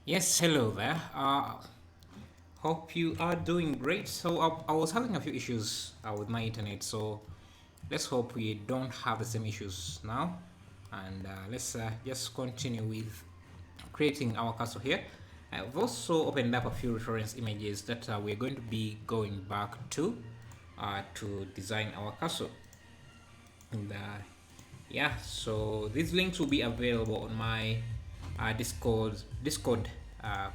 Yes, hello there. Hope you are doing great. I was having a few issues with my internet, so let's hope we don't have the same issues now. And let's just continue with creating our castle here. I've also opened up a few reference images that we're going to be going back to design our castle. And yeah, so these links will be available on my Discord uh,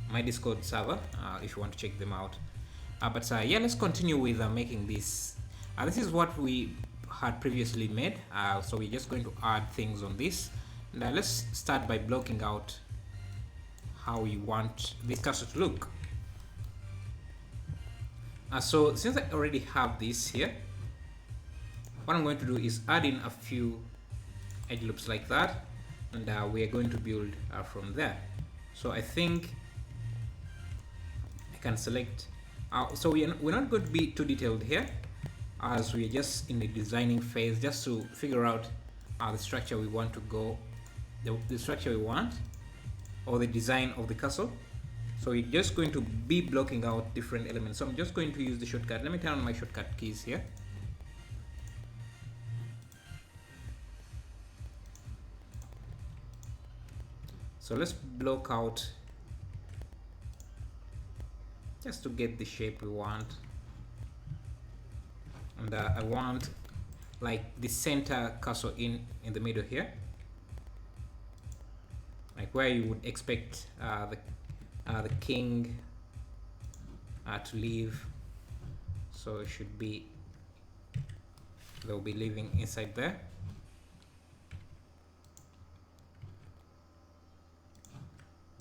my Discord server if you want to check them out. But yeah, let's continue with making this. This is what we had previously made. So we're just going to add things on this. And let's start by blocking out how we want this castle to look. So since I already have this here, what I'm going to do is add in a few edge loops like that, and we are going to build from there. So I think I can select. So we're not going to be too detailed here, as we're just in the designing phase, just to figure out the structure we want to go, the structure we want, or the design of the castle. So we're just going to be blocking out different elements. So I'm just going to use the shortcut. Let me turn on my shortcut keys here. So let's block out just to get the shape we want. And I want like the center castle in the middle here, like where you would expect the king to live. So it should be, they'll be living inside there.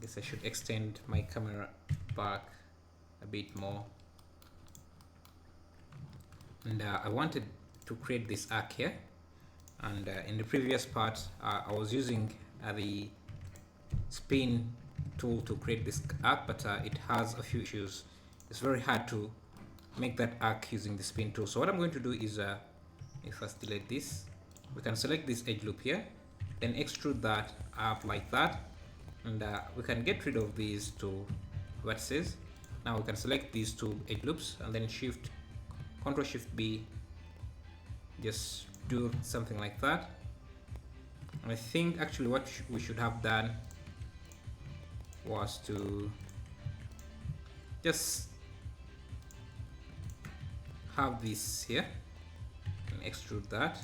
Guess I should extend my camera back a bit more. And I wanted to create this arc here, and in the previous part I was using the spin tool to create this arc, but it has a few issues. It's very hard to make that arc using the spin tool. So what I'm going to do is if I delete this, we can select this edge loop here, then extrude that up like that, and we can get rid of these two vertices. Now we can select these two edge loops and then Ctrl Shift B, just do something like that. And I think actually what we should have done was to just have this here and extrude that,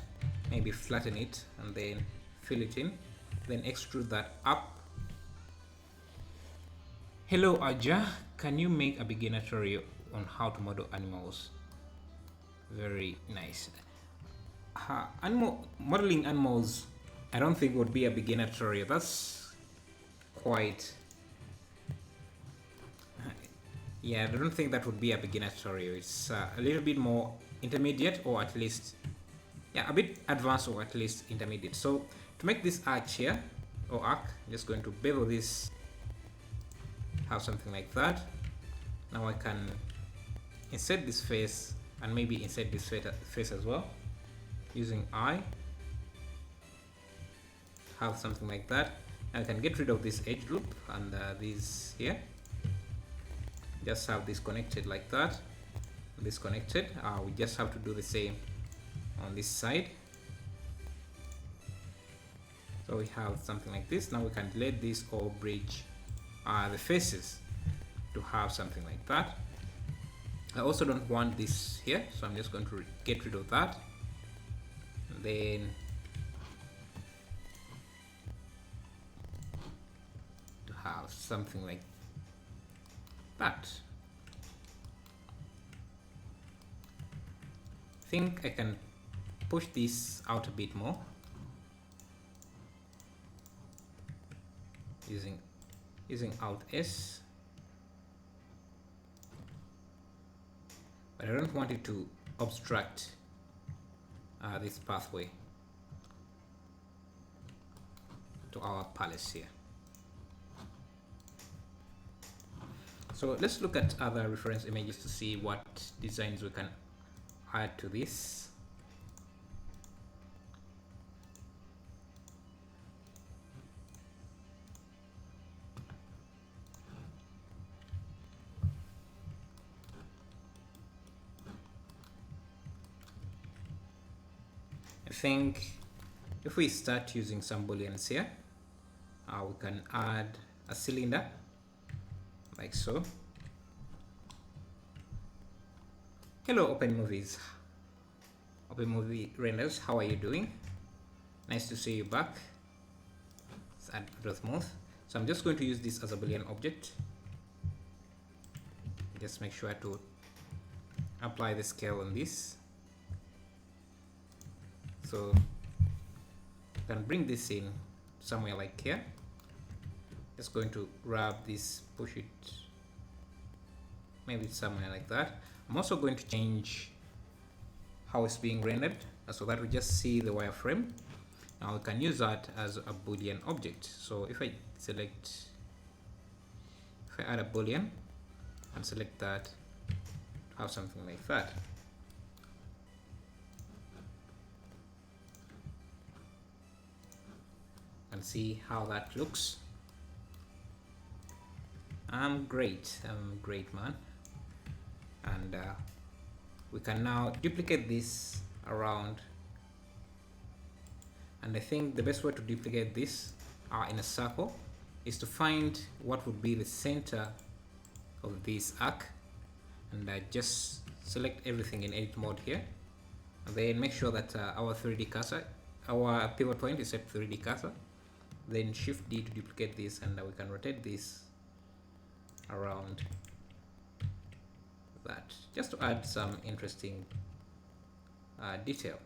maybe flatten it and then fill it in, then extrude that up. Hello Aja, can you make a beginner tutorial on how to model animals? Very nice. Modeling animals, I don't think would be a beginner tutorial. That's quite, yeah, I don't think that would be a beginner tutorial. It's a little bit more intermediate, or at least, yeah, a bit advanced, or at least intermediate. So to make this arch here, or arc, I'm just going to bevel this, have something like that. Now I can insert this face and maybe insert this face as well using I, have something like that. And I can get rid of this edge loop and these here, just have this connected like that, this connected. We just have to do the same on this side. So we have something like this. Now we can delete this or bridge the faces to have something like that. I also don't want this here, so I'm just going to get rid of that, and then to have something like that. I think I can push this out a bit more using Alt S, but I don't want it to obstruct this pathway to our palace here. So let's look at other reference images to see what designs we can add to this. I think if we start using some booleans here, we can add a cylinder like so. Hello Open Movies, Open Movie Renders, how are you doing? Nice to see you back. Let's add Rothmuth. So I'm just going to use this as a boolean object. Just make sure to apply the scale on this. So you can bring this in somewhere like here. Just going to grab this, push it maybe somewhere like that. I'm also going to change how it's being rendered so that we just see the wireframe. Now we can use that as a boolean object. So if I add a boolean and select that, have something like that. And see how that looks. I'm great man. And we can now duplicate this around, and I think the best way to duplicate this in a circle is to find what would be the center of this arc, and just select everything in edit mode here, and then make sure that our 3D cursor, our pivot point is set 3D cursor, then shift D to duplicate this, and we can rotate this around that, just to add some interesting detail.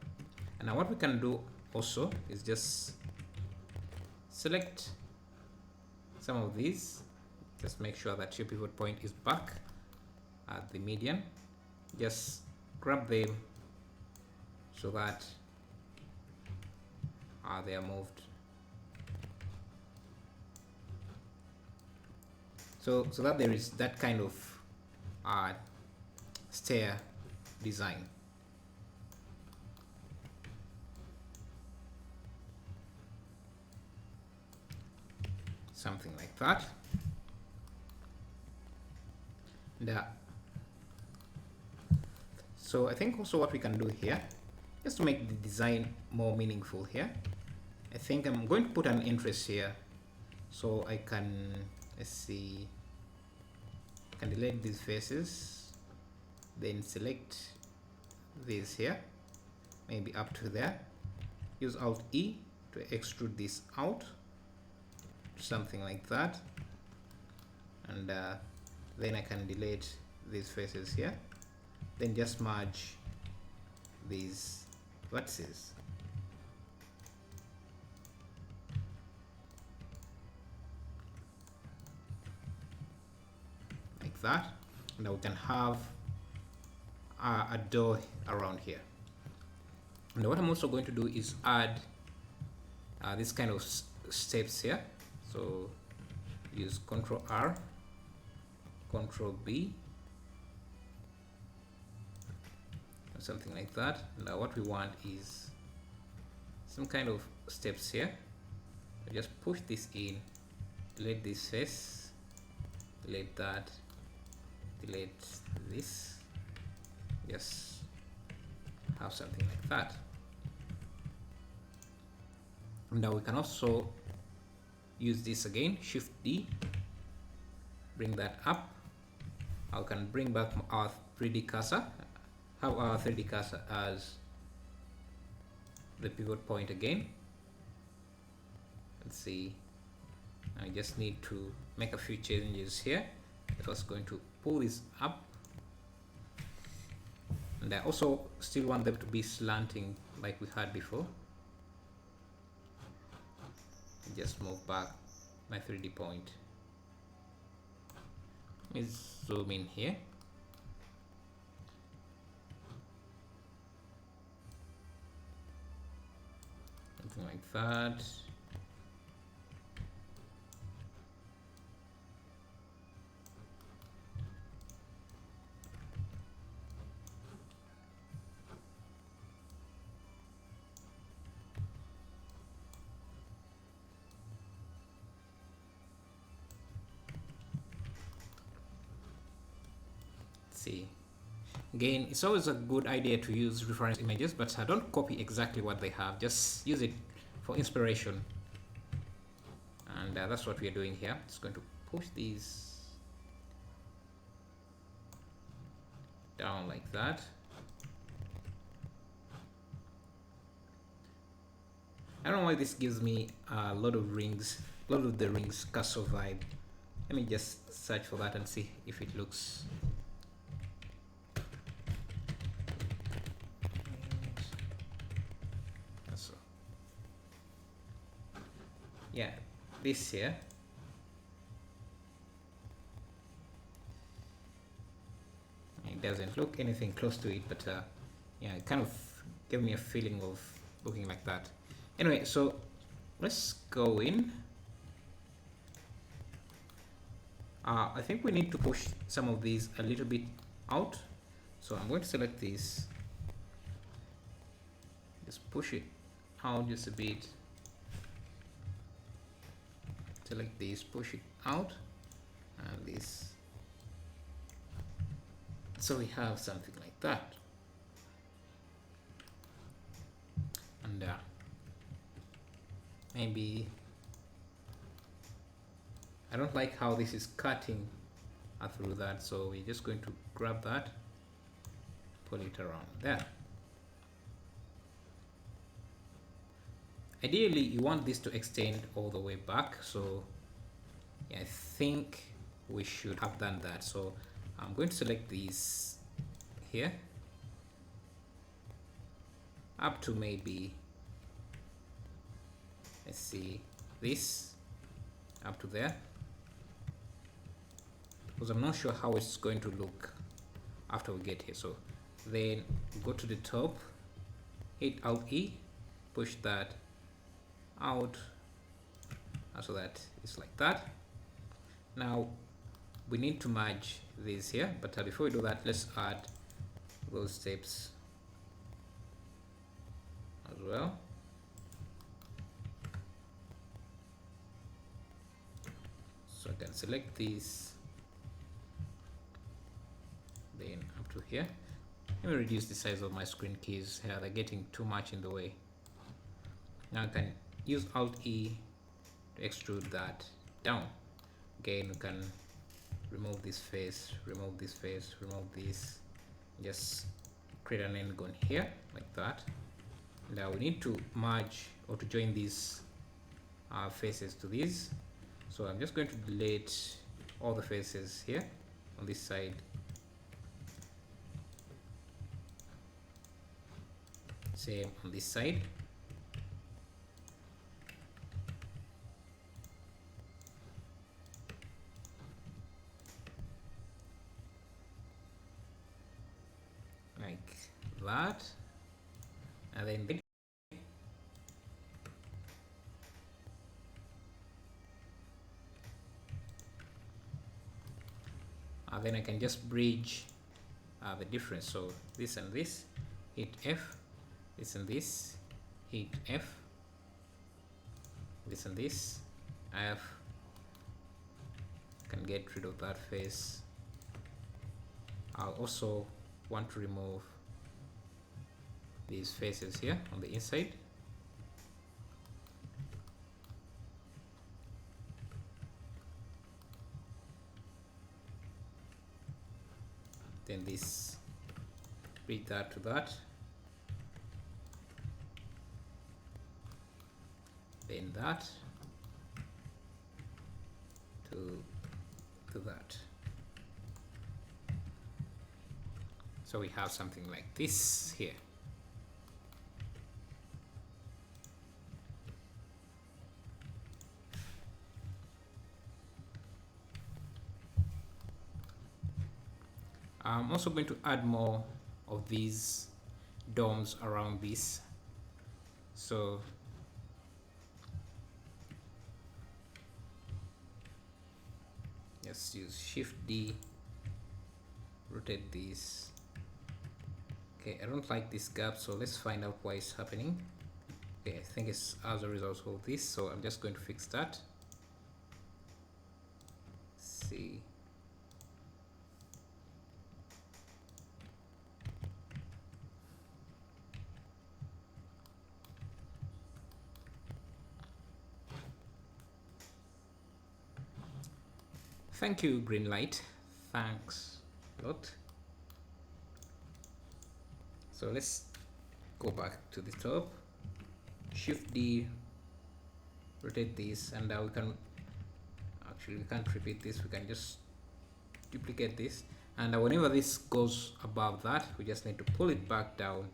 And now what we can do also is just select some of these, just make sure that your pivot point is back at the median, just grab them so that they are moved. So that there is that kind of stair design. Something like that. And, so I think also what we can do here, just to make the design more meaningful here, I think I'm going to put an interest here, so I can, let's see, I can delete these faces, then select this here, maybe up to there, use Alt E to extrude this out, something like that, and then I can delete these faces here, then just merge these vertices. Like that. Now we can have a door around here. And what I'm also going to do is add this kind of steps here. So use Ctrl R, Ctrl B, or something like that. Now what we want is some kind of steps here. So just push this in, delete this face, delete that, delete this, just have something like that. Now we can also use this again, Shift D, bring that up. I can bring back our 3D cursor, have our 3D cursor as the pivot point again. Let's see, I just need to make a few changes here. I was going to pull this up, and I also still want them to be slanting like we had before. Just move back my 3D point. Let me zoom in here. Something like that. See, Again, it's always a good idea to use reference images, but don't copy exactly what they have. Just use it for inspiration. And that's what we are doing here. It's going to push these down like that. I don't know why this gives me a lot of rings, Lord of the Rings castle vibe. Let me just search for that and see if it looks. So, yeah, this here. It doesn't look anything close to it, but yeah, it kind of gave me a feeling of looking like that. Anyway, so let's go in. I think we need to push some of these a little bit out. So I'm going to select this. Just push it out just a bit. Select this, push it out, and this. So we have something like that. And maybe I don't like how this is cutting through that, so we're just going to grab that, pull it around there. Ideally, you want this to extend all the way back, so yeah, I think we should have done that. So I'm going to select these here up to maybe, let's see, this up to there, because I'm not sure how it's going to look after we get here. So then go to the top, hit Alt E, push that out so that it's like that. Now we need to merge these here, but before we do that, let's add those steps as well. So I can select these, then up to here. Let me reduce the size of my screen keys here, they're getting too much in the way. Now I can use Alt E to extrude that down. Again, we can remove this face, remove this face, remove this, just create an endgone here like that. Now we need to merge or to join these faces to these. So I'm just going to delete all the faces here on this side. Same on this side. Like that. And then then I can just bridge the difference. So this and this, hit F, this and this, hit F, this and this, F. Can get rid of that face. I'll also want to remove these faces here on the inside. Then this, bridge that to that, then that to that. So we have something like this here. I'm also going to add more of these domes around this. So just use Shift D, rotate this. Okay, I don't like this gap, so let's find out why it's happening. Okay, I think it's as a result of this, so I'm just going to fix that. Let's see. Thank you, green light. Thanks a lot. So let's go back to the top. Shift D, rotate this, and we can actually, we can't repeat this, we can just duplicate this, and whenever this goes above that, we just need to pull it back down.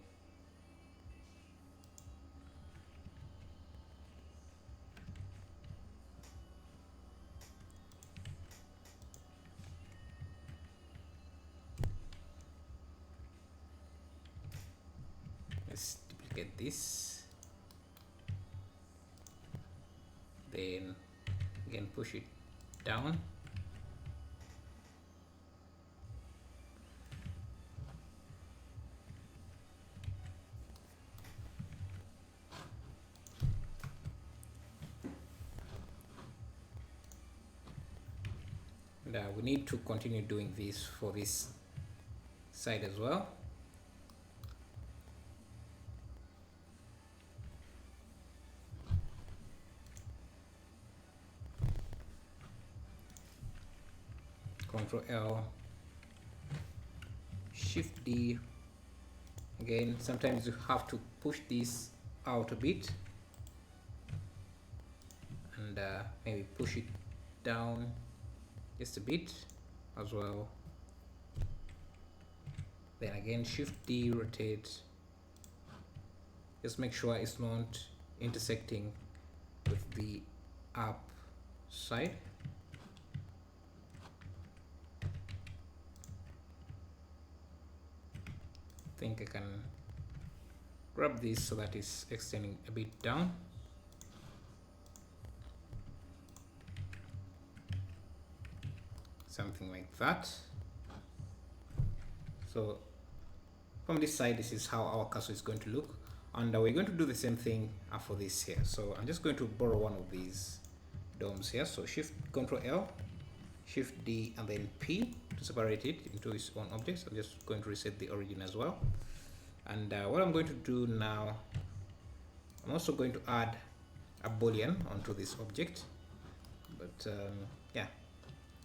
Let's duplicate this, then again push it down. And we need to continue doing this for this side as well. Control L, Shift D. Again, sometimes you have to push this out a bit, and maybe push it down just a bit as well. Then again, Shift D, rotate. Just make sure it's not intersecting with the up side. I think I can grab this so that it's extending a bit down. Something like that. So from this side, this is how our cursor is going to look, and we're going to do the same thing for this here. So I'm just going to borrow one of these domes here. So Control L, Shift D, and then P to separate it into its own object. So I'm just going to reset the origin as well. And what I'm going to do now, I'm also going to add a boolean onto this object. But yeah,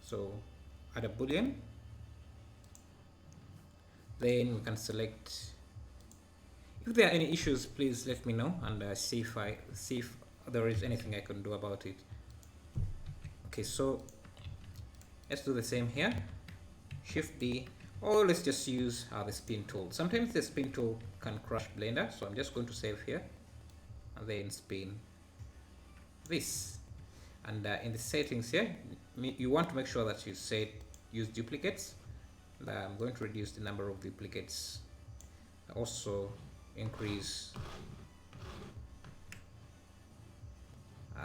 so add a boolean. Then we can select. If there are any issues, please let me know, and see if there is anything I can do about it. Okay, so let's do the same here. Shift D, or let's just use the spin tool. Sometimes the spin tool can crash Blender, so I'm just going to save here and then spin this. And in the settings here, you want to make sure that you use duplicates. And I'm going to reduce the number of duplicates. Also increase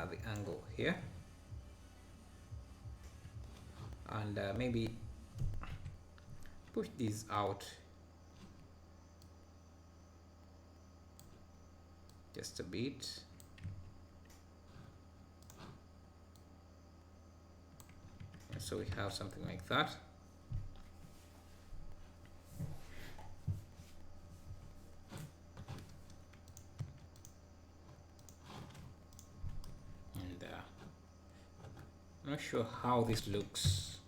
the angle here, and maybe push these out just a bit. And so we have something like that. I'm not sure how this looks,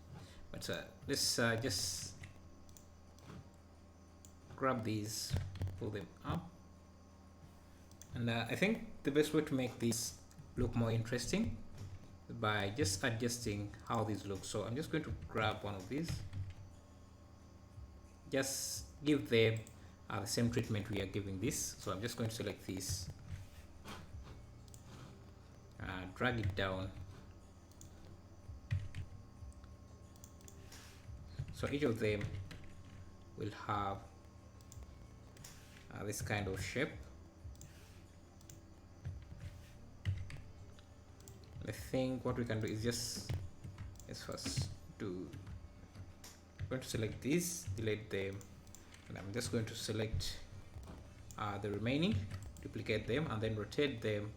but let's just grab these, pull them up, and I think the best way to make this look more interesting is by just adjusting how these look. So I'm just going to grab one of these, just give them the same treatment we are giving this. So I'm just going to select this, drag it down. So each of them will have this kind of shape. I think what we can do is just, let's first do, I'm going to select these, delete them, and I'm just going to select the remaining, duplicate them, and then rotate them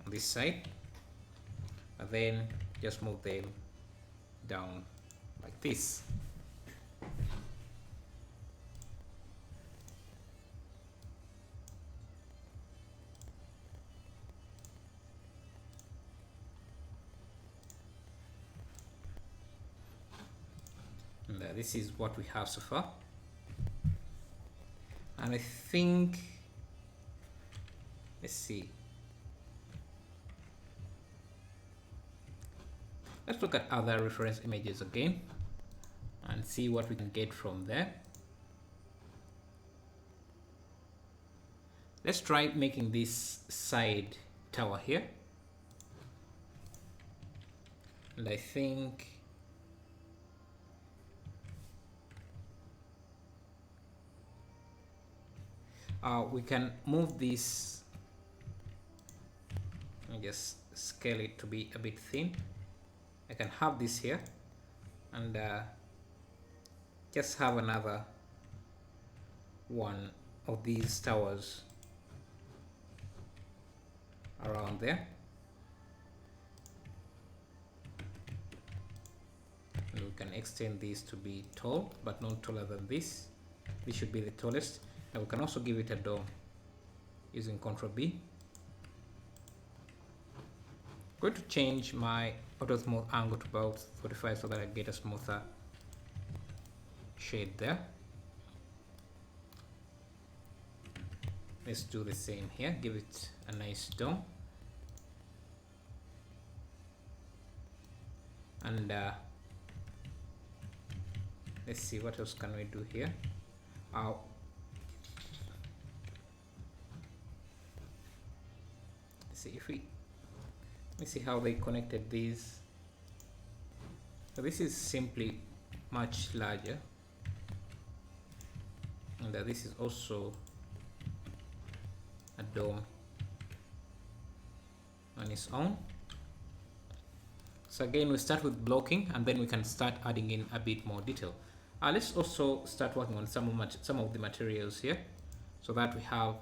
on this side, and then just move them down like this. And this is what we have so far. And I think, let's see. Let's look at other reference images again and see what we can get from there. Let's try making this side tower here. And I think we can move this. I just scale it to be a bit thin. I can have this here and just have another one of these towers around there. And we can extend these to be tall, but not taller than this. This should be the tallest. And we can also give it a dome using Ctrl B. I'm going to change my auto smooth angle to about 45 so that I get a smoother shade there. Let's do the same here, give it a nice dome. And let's see what else can we do here. Let's see if we, let me see how they connected these. So this is simply much larger, and this is also a dome on its own. So again, we start with blocking and then we can start adding in a bit more detail. Let's also start working on some of the materials here so that we have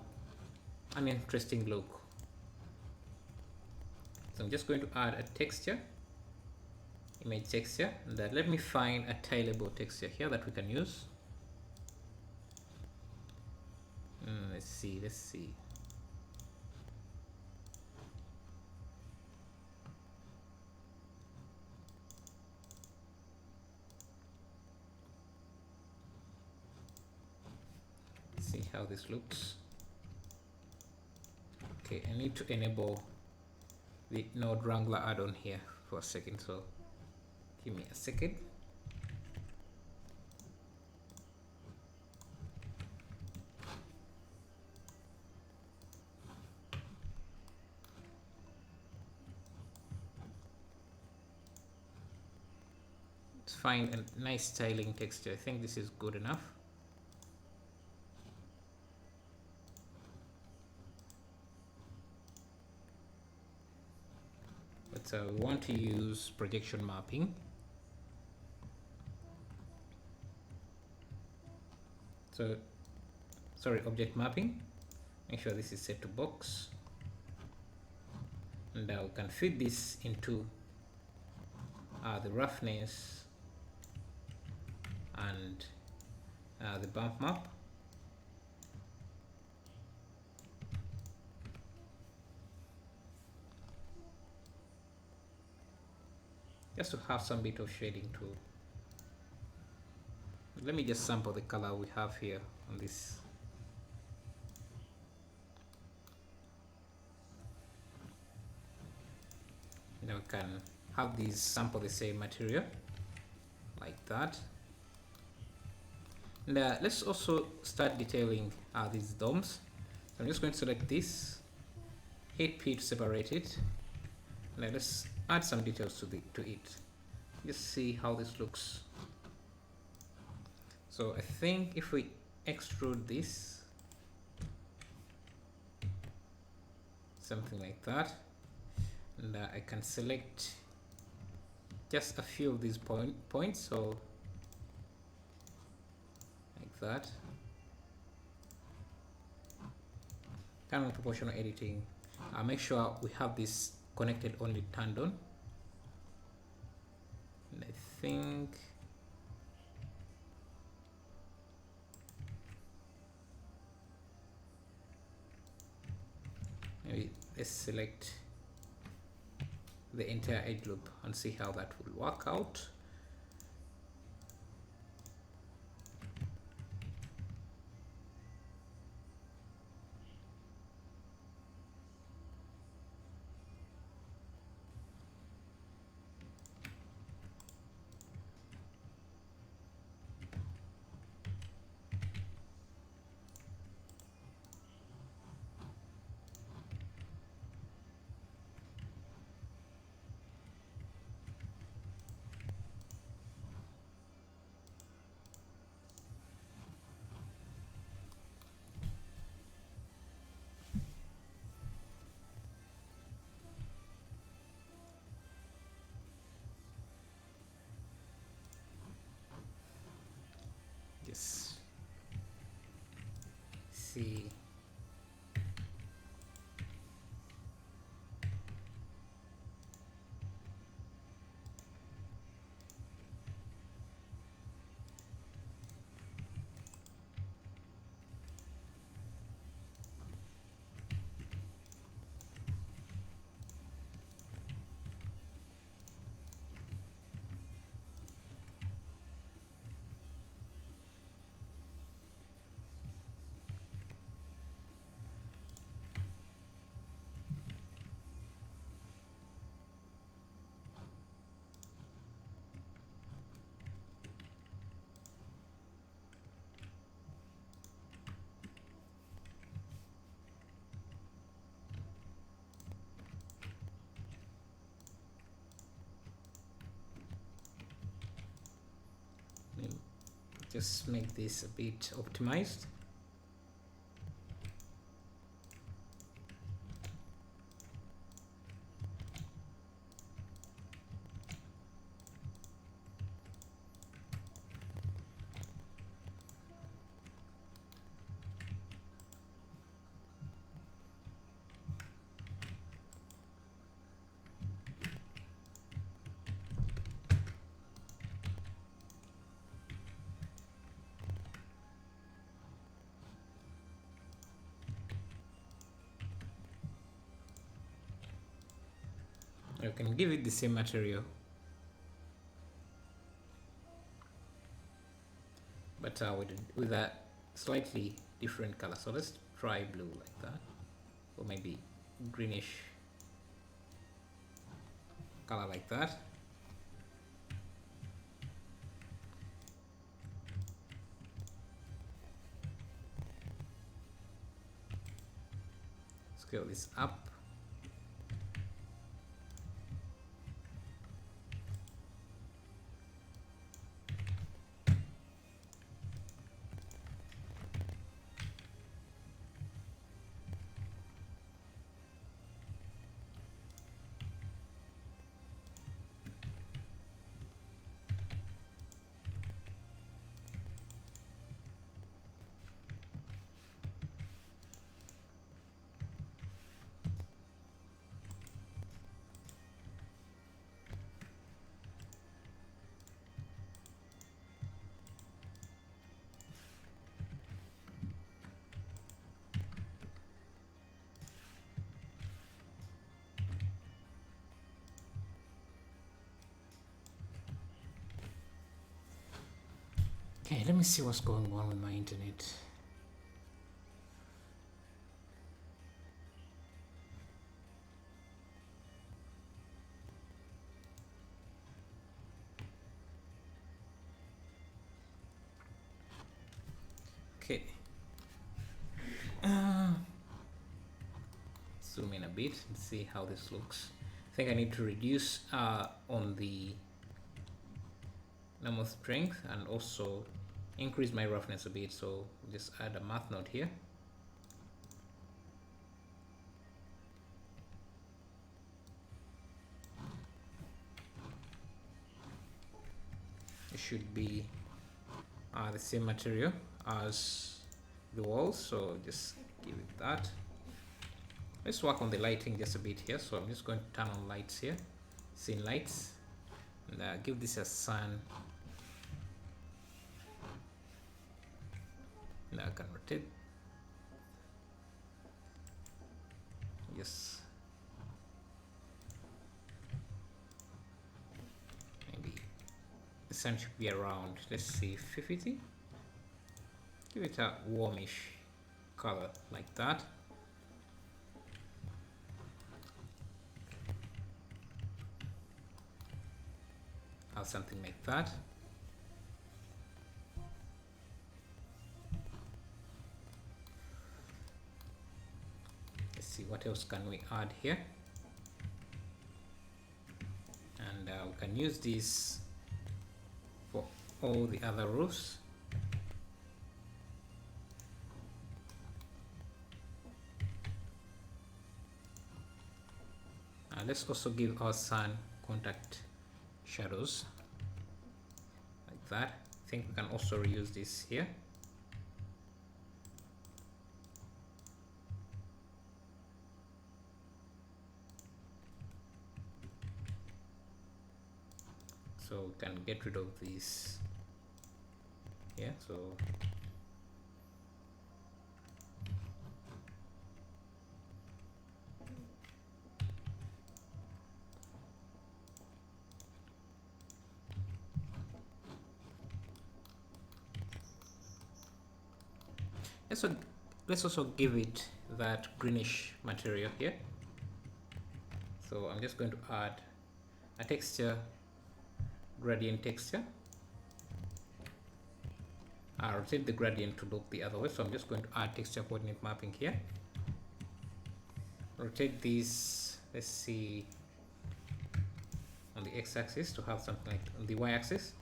an interesting look. So I'm just going to add a texture, image texture, and let me find a tileable texture here that we can use. Let's see. See how this looks. Okay, I need to enable the node wrangler add-on here for a second, so give me a second. Let's find a nice styling texture. I think this is good enough. So we want to use projection mapping. So, sorry, object mapping. Make sure this is set to box. And we can fit this into the roughness and the bump map. Just to have some bit of shading too. Let me just sample the color we have here on this. Now we can have these sample the same material like that. And let's also start detailing these domes. So I'm just going to select this, hit P to separate it. Now let's add some details to it. Just see how this looks. So I think if we extrude this, something like that, and I can select just a few of these points, so like that. Kind of proportional editing. Make sure we have this connected only turned on. And I think maybe let's select the entire edge loop and see how that will work out. see. Just make this a bit optimized. You can give it the same material, but with a slightly different color. So let's try blue like that, or maybe greenish color like that. Scale this up. Okay, let me see what's going on with my internet. Okay. Zoom in a bit and see how this looks. I think I need to reduce on the normal strength and also increase my roughness a bit, so just add a math note here. It should be the same material as the walls, so just give it that. Let's work on the lighting just a bit here, so I'm just going to turn on lights here, scene lights, and give this a sun. Now I can rotate. Yes. Maybe the sun should be around, let's see, 50. Give it a warmish color like that. Or something like that. Let's see what else can we add here, and we can use this for all the other roofs. Let's also give our sun contact shadows like that. I think we can also reuse this here. so we can get rid of this here. So let's also give it that greenish material here. So I'm just going to add a texture, gradient texture. I'll rotate the gradient to look the other way, so I'm just going to add texture coordinate mapping here. Rotate these, let's see, on the x-axis to have something like on the y-axis,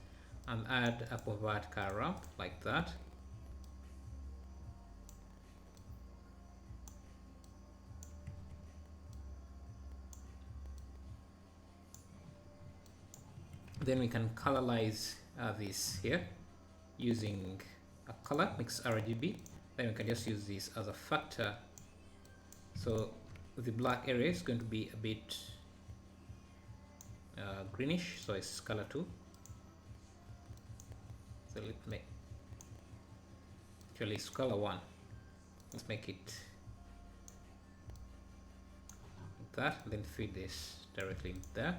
and add a convert car ramp like that. Then we can colorize this here using a color mix RGB. Then we can just use this as a factor. So the black area is going to be a bit greenish, so it's color 2. So let's make, actually it's color 1. Let's make it like that, then feed this directly in there.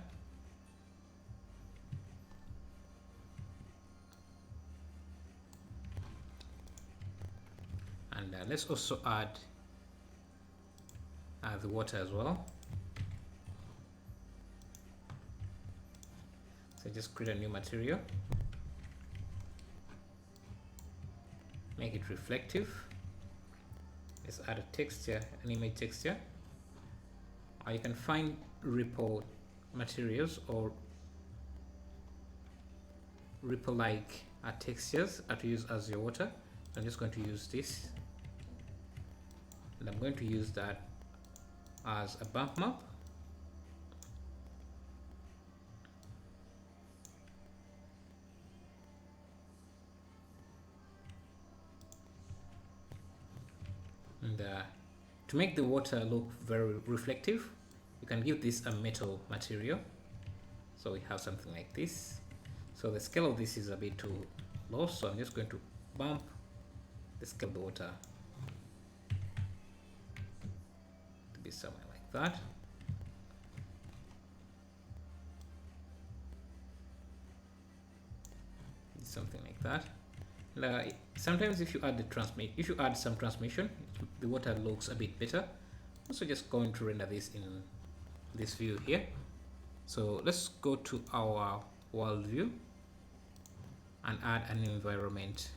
And let's also add the water as well. So just create a new material, make it reflective. Let's add a texture, an image texture. You can find ripple materials or ripple like textures to use as your water. So I'm just going to use this, and I'm going to use that as a bump map. And to make the water look very reflective, you can give this a metal material. So we have something like this. So the scale of this is a bit too low, so I'm just going to bump the scale of the water to be somewhere like that. Something like that. And, sometimes if you add some transmission, the water looks a bit better. Also just going to render this in this view here. So let's go to our world view and add an environment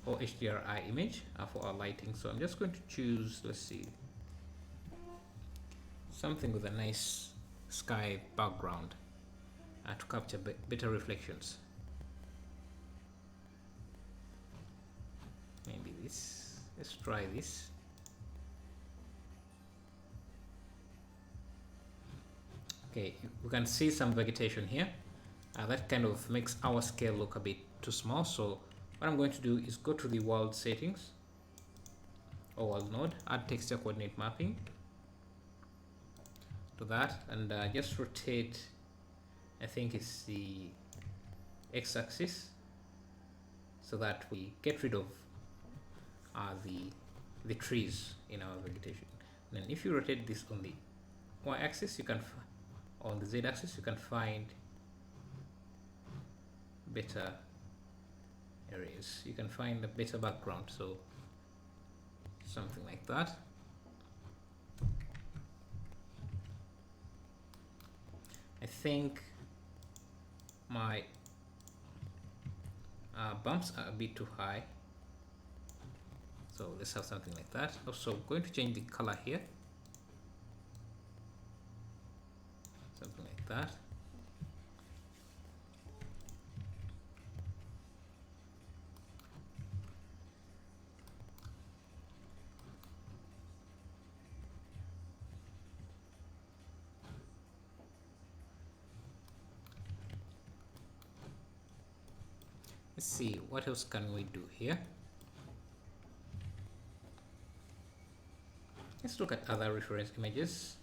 or hdri image for our lighting. So I'm just going to choose, let's see, something with a nice sky background to capture better reflections. Maybe this. Let's try this. Okay, we can see some vegetation here. That kind of makes our scale look a bit too small. So what I'm going to do is go to the world settings or world node, add texture coordinate mapping to that, and just rotate, I think it's the x-axis, so that we get rid of the trees in our vegetation. And then if you rotate this on the y-axis, you can on the z-axis, you can find better areas. You can find a better background. So something like that. I think my bumps are a bit too high. So let's have something like that. Also going to change the color here. Something like that. Let's see, what else can we do here? Let's look at other reference images.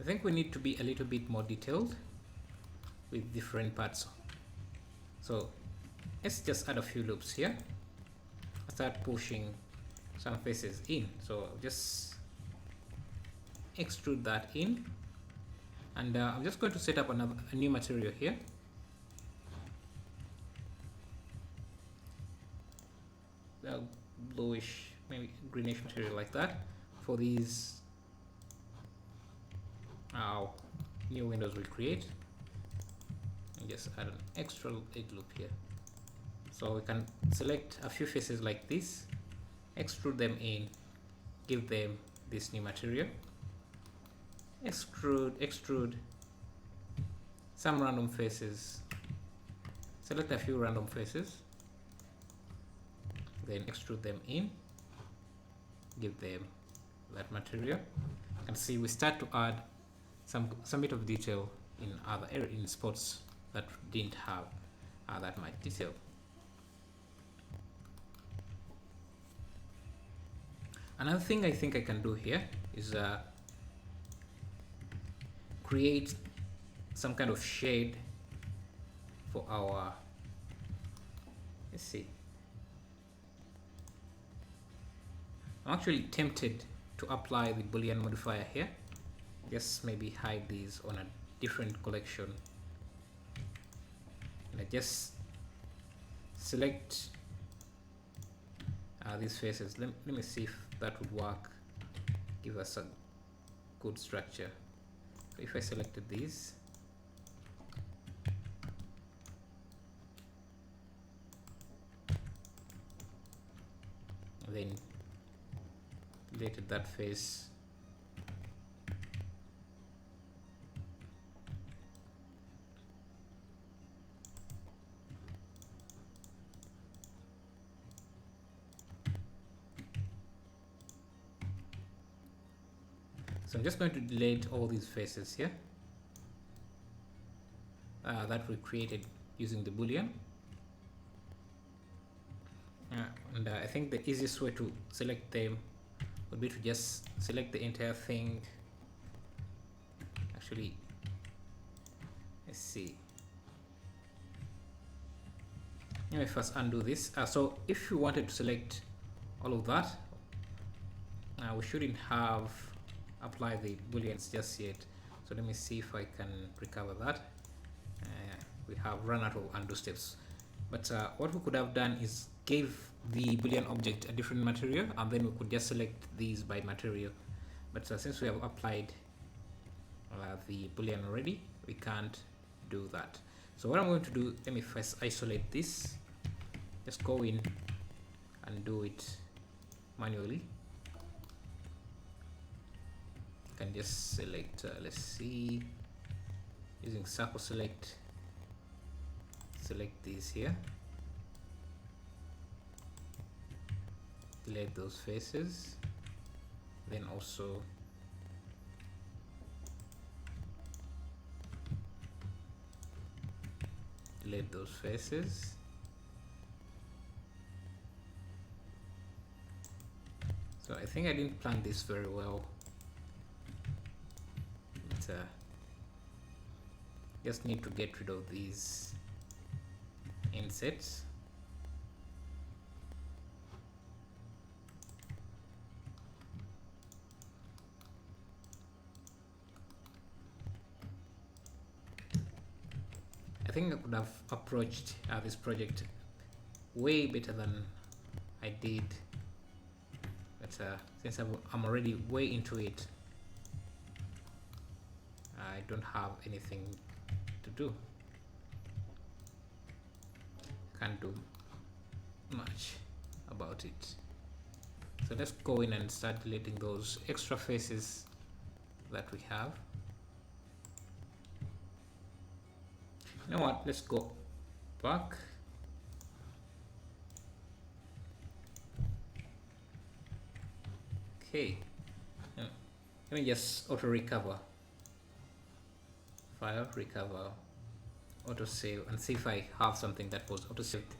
I think we need to be a little bit more detailed with different parts. So let's just add a few loops here. Start pushing some faces in. So I'll just extrude that in, and I'm just going to set up a new material here. Bluish, maybe greenish material like that for these new windows we'll create, and just add an extra edge loop here. So we can select a few faces like this, extrude them in, give them this new material, extrude some random faces, select a few random faces, then extrude them in, give them that material. You can see we start to add some bit of detail in other areas, in spots that didn't have that much detail. Another thing I think I can do here is create some kind of shade for our, let's see, I'm actually tempted to apply the Boolean modifier here. Just maybe hide these on a different collection, and I just select these faces. Let me see if that would work, give us a good structure. So if I selected these, then deleted that face, so I'm just going to delete all these faces here that we created using the Boolean. And I think the easiest way to select them would be to just select the entire thing. Actually, let's see. Let me first undo this. So if you wanted to select all of that, we shouldn't have applied the booleans just yet. So let me see if I can recover that. We have run out of undo steps. But what we could have done is give the boolean object a different material, and then we could just select these by material. But since we have applied the boolean already, we can't do that. So what I'm going to do, let me first isolate this. Just go in and do it manually. You can just select, let's see, using circle select, select these here, delete those faces, then also delete those faces. So I think I didn't plan this very well, but just need to get rid of these insets. I think I could have approached this project way better than I did, but since I'm already way into it, I don't have anything to do. Can't do much about it. So let's go in and start deleting those extra faces that we have. You know what, let's go back. Okay, let me just auto recover, file, recover, auto save, and see if I have something that was auto saved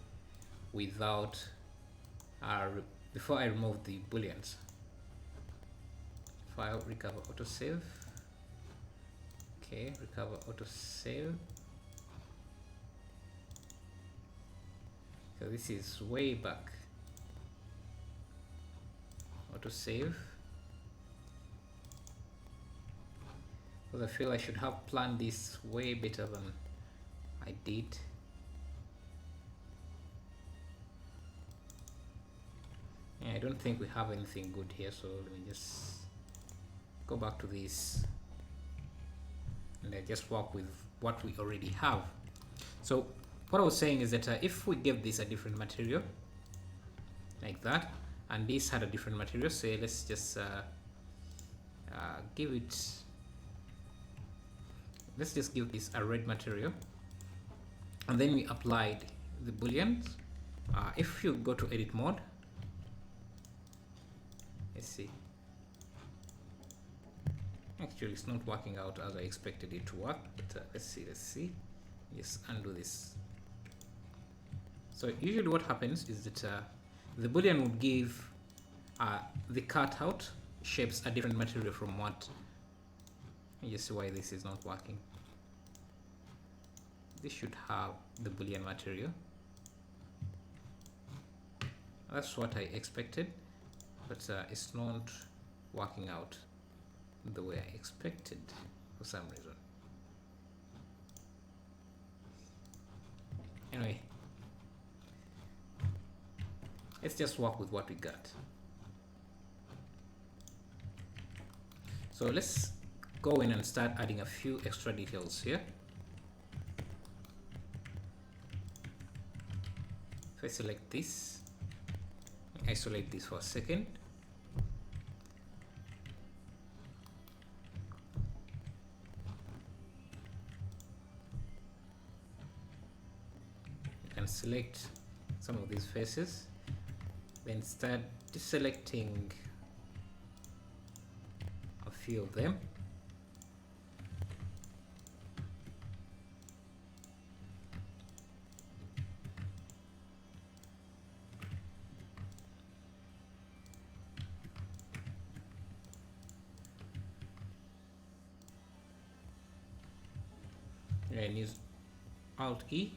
without before I remove the booleans. File, recover, auto save. Okay, recover auto save. So this is way back. Auto save. Because I feel I should have planned this way better than I did. Yeah, I don't think we have anything good here, so let me just go back to this and just work with what we already have. So what I was saying is that if we give this a different material like that, and this had a different material, say let's just give this a red material, and then we applied the booleans. If you go to edit mode, let's see, actually it's not working out as I expected it to work, but let's see, just undo this. So usually what happens is that the boolean would give the cutout shapes a different material from what. You see why this is not working. This should have the boolean material. That's what I expected, but it's not working out the way I expected for some reason. Anyway, let's just work with what we got. So let's go in and start adding a few extra details here. If I select this, isolate this for a second. You can select some of these faces, then start deselecting a few of them. And use Alt E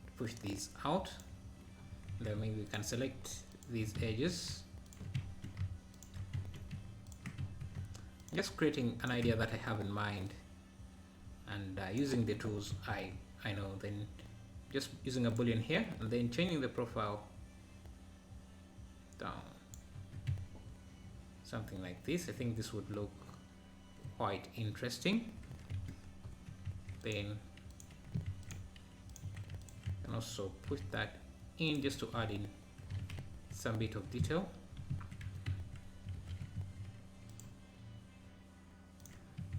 to push these out. Then maybe we can select these edges. Just creating an idea that I have in mind, and using the tools I know. Then just using a boolean here, and then changing the profile down, something like this. I think this would look quite interesting. Then and also put that in just to add in some bit of detail.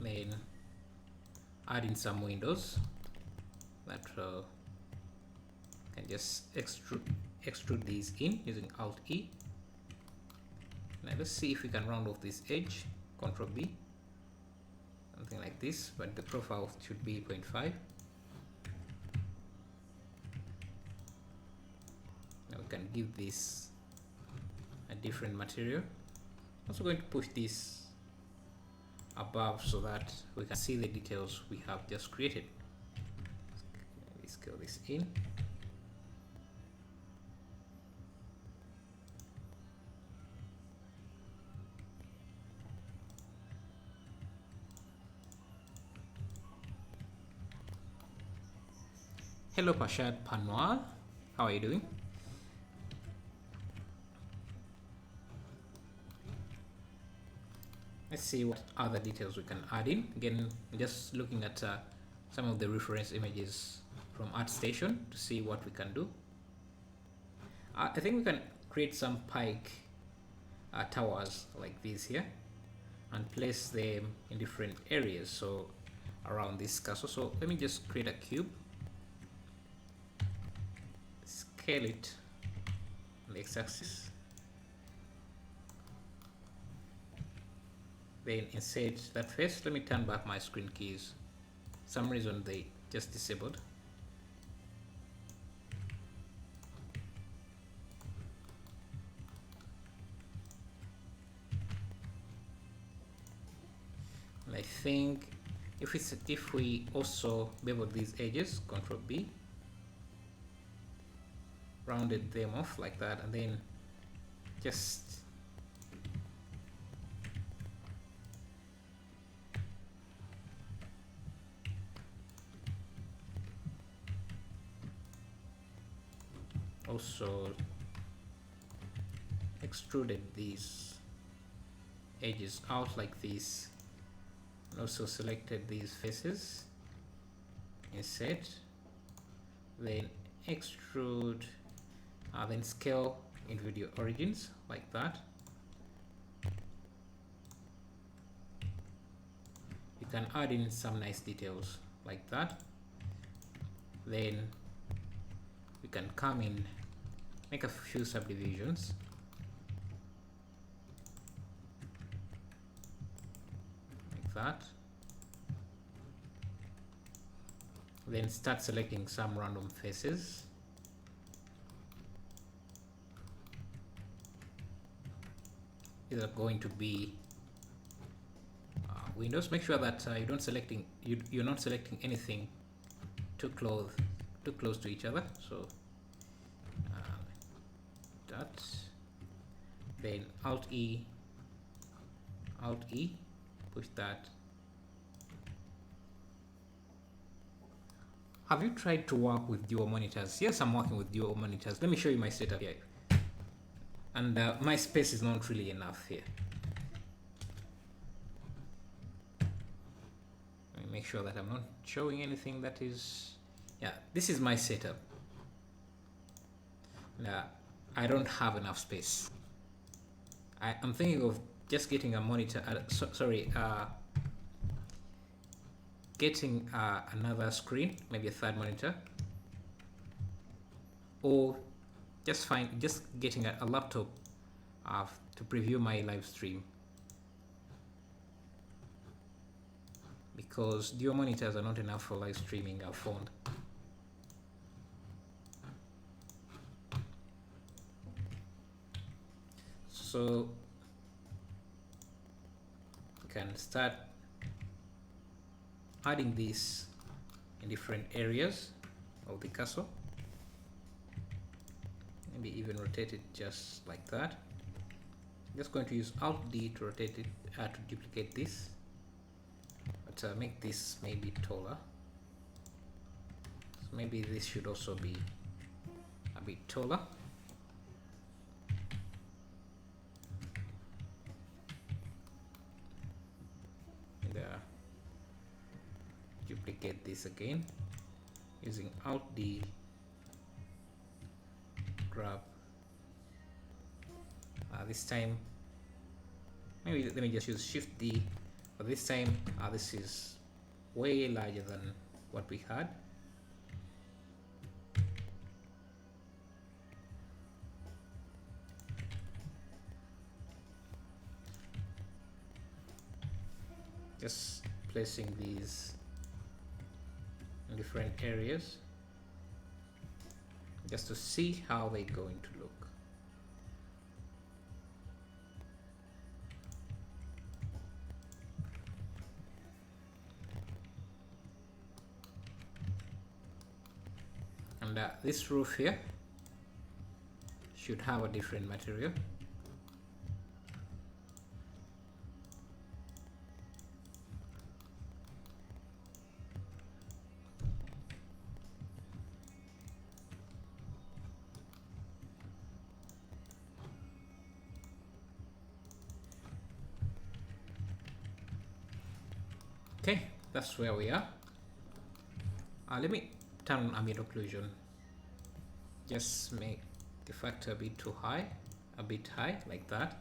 Then add in some windows that can just extrude these in using Alt E. Now let's see if we can round off this edge. Control B. Something like this, but the profile should be 0.5. Now we can give this a different material. Also going to push this above so that we can see the details we have just created. Maybe scale this in. Hello Pashad Panwal, how are you doing? Let's see what other details we can add in. Again, just looking at some of the reference images from ArtStation to see what we can do. I think we can create some pike towers like these here and place them in different areas, so around this castle. So let me just create a cube, scale it on the x-axis, then insert that face. Let me turn back my screen keys. For some reason they just disabled. And I think if we also bevel these edges, Ctrl B, rounded them off like that, and then just also extruded these edges out like this, and also selected these faces, insert, then extrude, then scale individual origins like that. You can add in some nice details like that. Then we can come in, make a few subdivisions like that. Then start selecting some random faces. These are going to be windows. Make sure that you're not selecting anything too close to each other. So that, then Alt E, push that. Have you tried to work with dual monitors? Yes, I'm working with dual monitors. Let me show you my setup here. And my space is not really enough here. Let me make sure that I'm not showing anything that is... Yeah, this is my setup. Now, I don't have enough space. I'm thinking of just getting a monitor, getting another screen, maybe a third monitor, or just getting a laptop to preview my live stream, because dual monitors are not enough for live streaming. I've found. So you can start adding this in different areas of the cursor. Maybe even rotate it just like that. I'm just going to use Alt D to rotate it, to duplicate this, but make this maybe taller. So maybe this should also be a bit taller. And duplicate this again using Alt D, grab. This time, maybe let me just use Shift D, but this time this is way larger than what we had. Just placing these in different areas just to see how they're going to look. And this roof here should have a different material. Okay, that's where we are. Let me turn on ambient occlusion. Just make the factor a bit too high, a bit high, like that.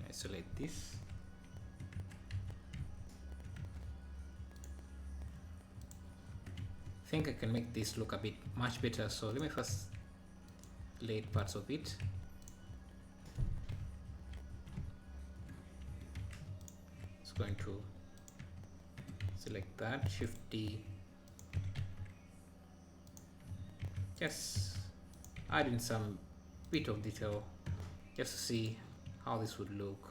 Isolate this. I think I can make this look a bit much better, so let me first lay parts of it. It's going to select that, Shift D, just add in some bit of detail just to see how this would look.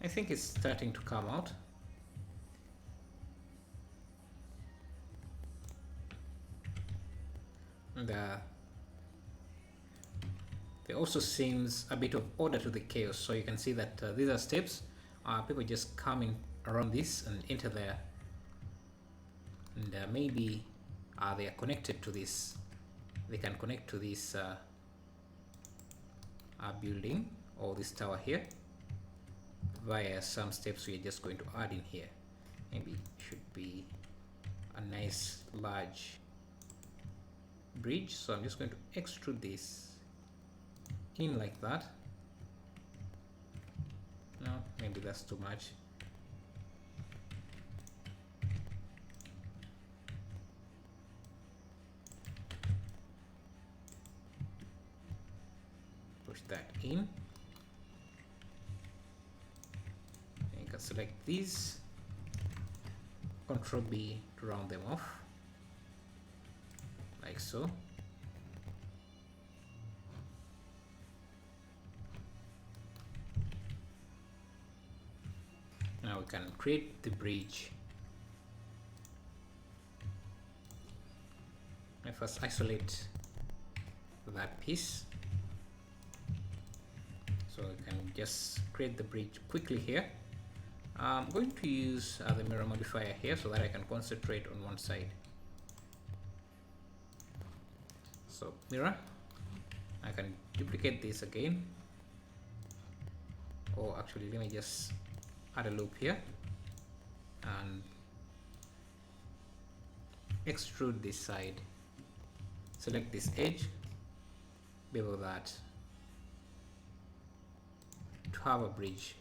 I think it's starting to come out. And there also seems a bit of order to the chaos, so you can see that these are steps. People just coming around this and enter there, and maybe they are connected to this. They can connect to this building or this tower here via some steps we are just going to add in here. Maybe it should be a nice large bridge, so I'm just going to extrude this in like that. No, maybe that's too much. Push that in. And you can select these, Ctrl B to round them off, like so. Now we can create the bridge. I first isolate that piece, so we can just create the bridge quickly here. I'm going to use the mirror modifier here so that I can concentrate on one side. So mirror, I can duplicate this again, or actually let me just add a loop here and extrude this side. Select this edge, bevel that to have a bridge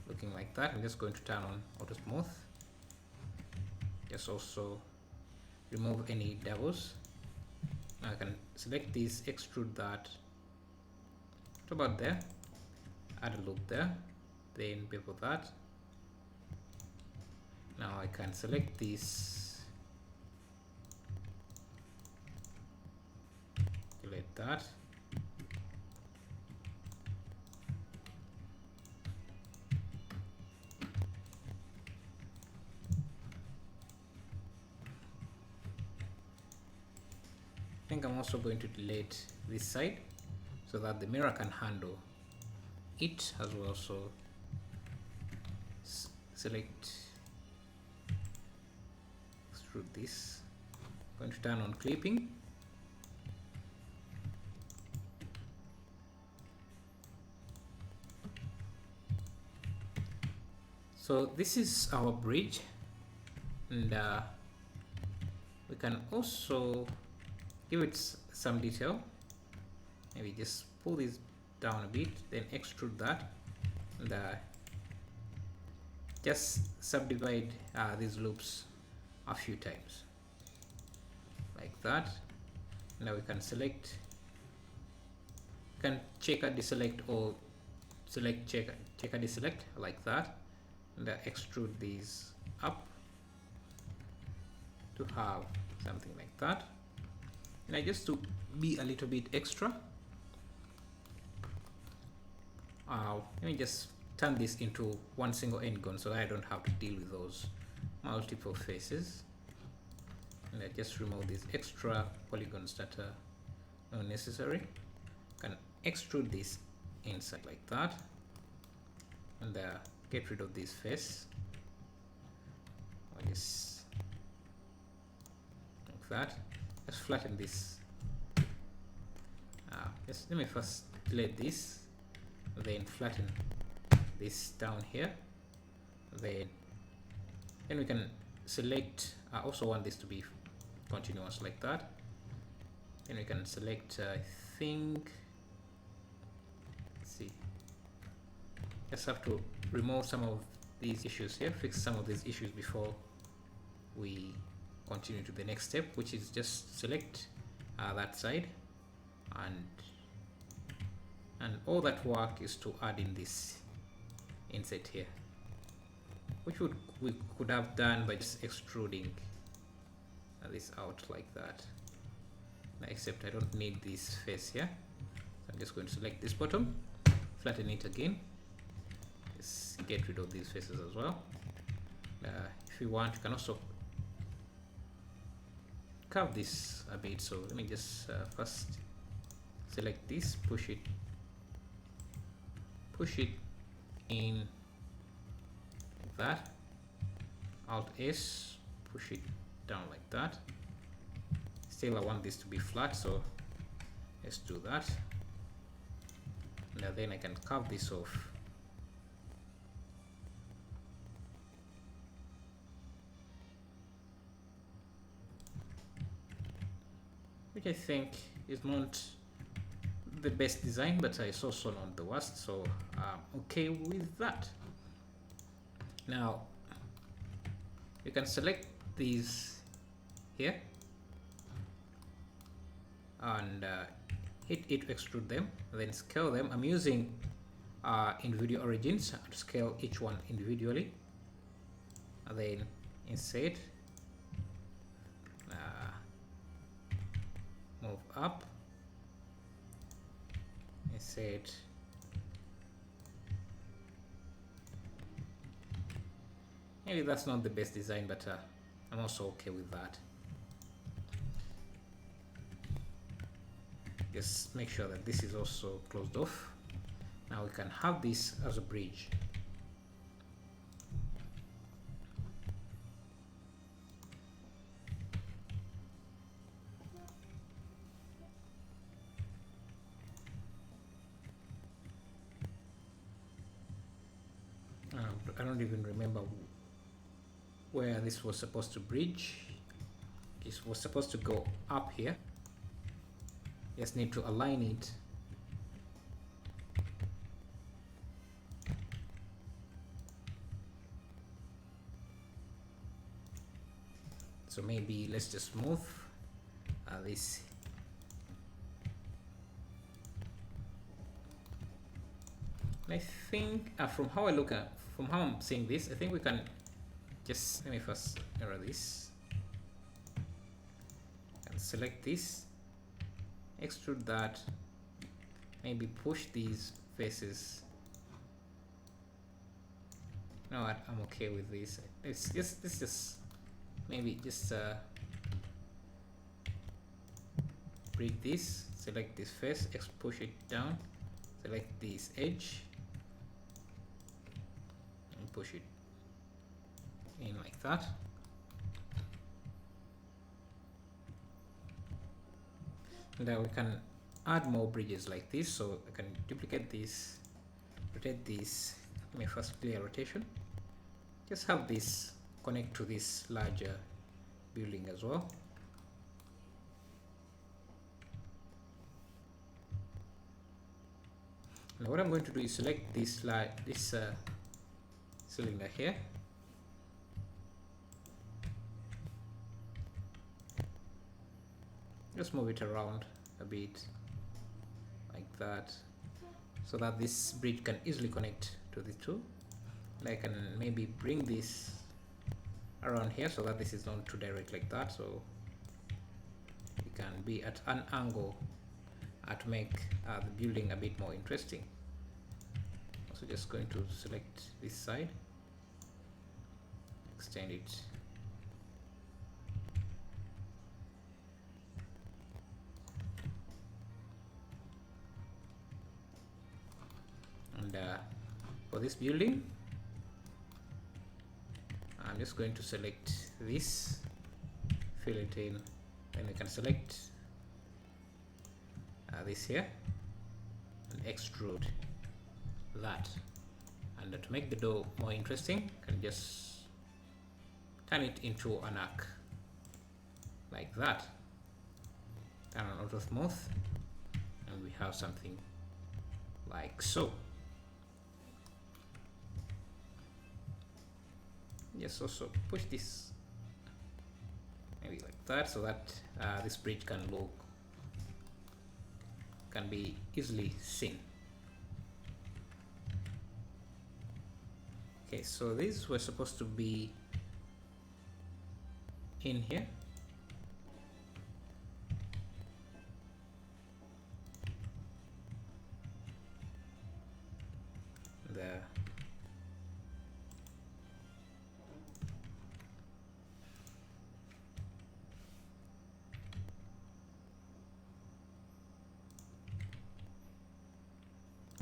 looking like that. I'm just going to turn on auto smooth. Just also remove any doubles. Now I can select this, extrude that to about there, add a loop there, then bevel that. Now I can select this, delete that, I think I'm also going to delete this side so that the mirror can handle it as well. So select, extrude this, I'm going to turn on clipping. So this is our bridge, and we can also give it some detail. Maybe just pull this down a bit, then extrude that, and just subdivide these loops a few times like that. Now we can select, can checker deselect or select checker deselect like that, and extrude these up to have something like that. Now just to be a little bit extra, let me just turn this into one single endgon so I don't have to deal with those multiple faces. And I just remove these extra polygons that are not necessary. Can extrude this inside like that, and get rid of this face. Or just like that. Let's flatten this. Let me first delete this, then flatten this down here. Then we can select. I also want this to be continuous like that. Then we can select. I think. Let's see. Just have to remove some of these issues here. Fix some of these issues before we continue to the next step, which is just select that side, and and all that work is to add in this inset here, which we could have done by just extruding this out like that. Except I don't need this face here, so I'm just going to select this bottom, flatten it again, just get rid of these faces as well. If you want, you can also curve this a bit, so let me just first select this, push it in like that, Alt S, push it down like that. Still I want this to be flat, so let's do that. Now then I can curve this off. Which I think is not the best design, but it's also not the worst, so I'm okay with that. Now you can select these here and hit it to extrude them, then scale them. I'm using NVIDIA Origins to scale each one individually, and then insert, move up, insert, maybe that's not the best design, but I'm also okay with that. Just make sure that this is also closed off. Now we can have this as a bridge. I don't even remember where this was supposed to bridge. This was supposed to go up here. Just need to align it. So maybe let's just move this. I think from how I'm seeing this, I think we can just, let me first error this and select this, extrude that, maybe push these faces. No, I'm okay with this. It's just maybe just break this, select this face, push it down, select this edge and push it in like that. And then we can add more bridges like this, so I can duplicate this, rotate this. Let me first clear rotation. Just have this connect to this larger building as well. Now what I'm going to do is select this cylinder here. Just move it around a bit like that, so that this bridge can easily connect to the two. And I can maybe bring this around here so that this is not too direct like that, so it can be at an angle to make the building a bit more interesting. Also just going to select this side, extend it, and for this building I'm just going to select this, fill it in, then we can select this here and extrude that. And to make the door more interesting, you can just turn it into an arc like that, turn on auto smooth, and we have something like so. Just also push this maybe like that, so that this bridge can be easily seen. Okay, so these were supposed to be in here. There.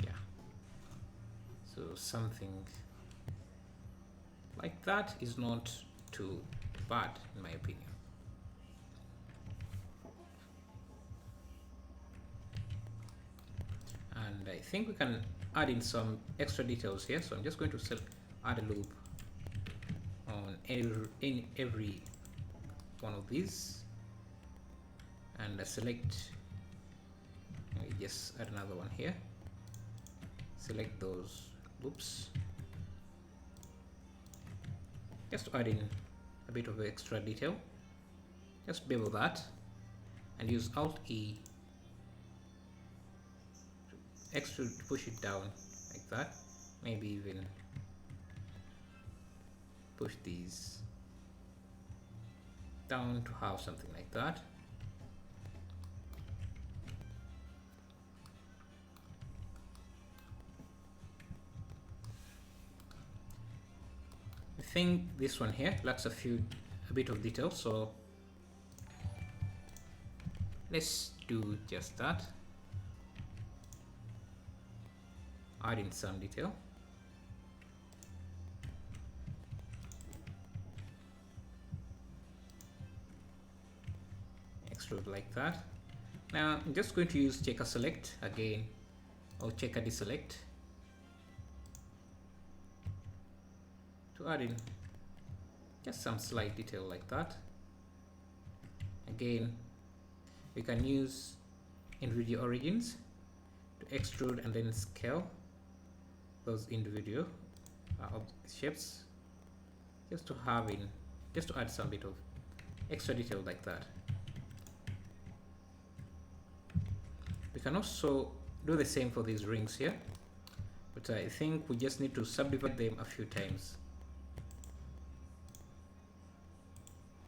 Yeah. So something like that is not too bad in my opinion. And I think we can add in some extra details here. So I'm just going to add a loop on in every one of these, and select. Let me just add another one here. Select those loops. Just to add in a bit of extra detail. Just bevel that and use Alt E to extrude, to push it down like that. Maybe even push these down to have something like that. I think this one here lacks a bit of detail, so let's do just that. Add in some detail. Extrude like that. Now I'm just going to use checker select again, or checker deselect, to add in just some slight detail like that. Again, we can use individual origins to extrude and then scale those individual shapes, just to add some bit of extra detail like that. We can also do the same for these rings here, but I think we just need to subdivide them a few times,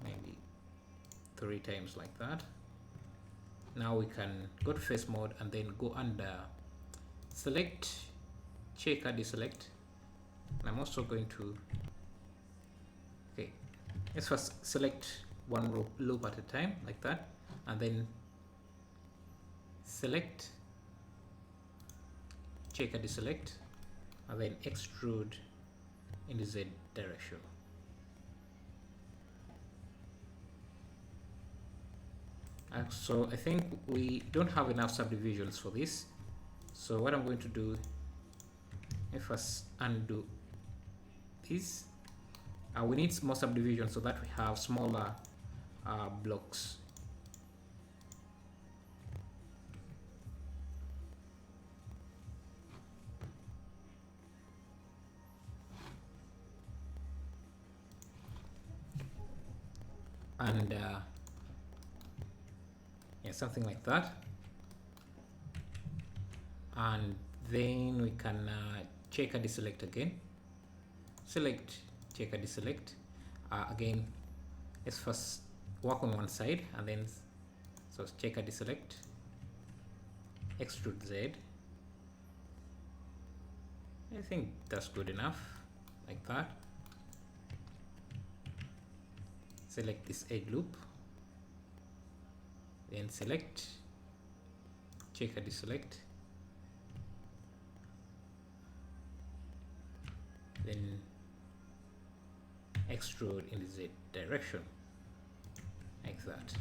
maybe 3 times like that. Now we can go to face mode and then go under select, checker deselect, and I'm also going to, okay, let's first select one loop at a time like that, and then select, checker deselect, and then extrude in the Z direction. So I think we don't have enough subdivisions for this, so what I'm going to do, if I undo this, we need more subdivisions so that we have smaller blocks. And yeah, something like that. And then we can checker deselect again. Select, checker deselect. Again, let's first work on one side, and then so checker deselect, extrude Z. I think that's good enough, like that. Select this edge loop, then select, checker deselect, then extrude in the Z direction, like that.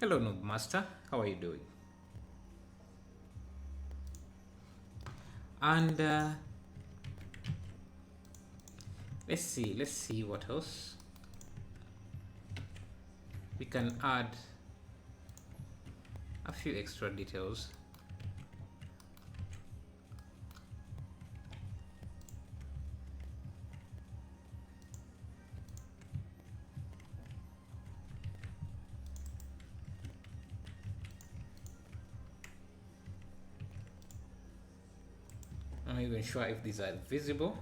Hello Noob Master, how are you doing? And let's see what else we can add. a few extra details. I'm not even sure if these are visible.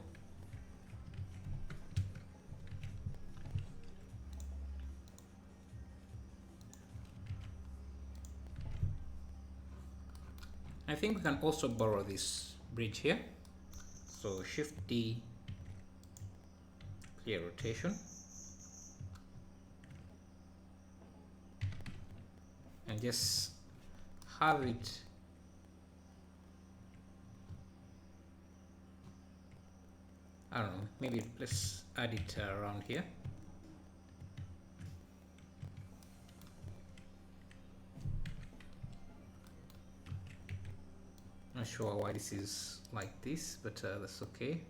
I think we can also borrow this bridge here. So Shift D, clear rotation, and just have it I don't know, maybe let's add it around here. Not sure why this is like this, but that's okay.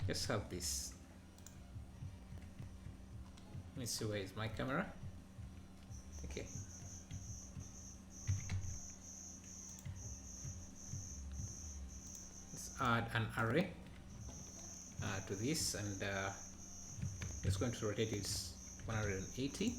Let's have this. Let me see, where is my camera? Okay. Let's add an array to this, and it's going to rotate it 180.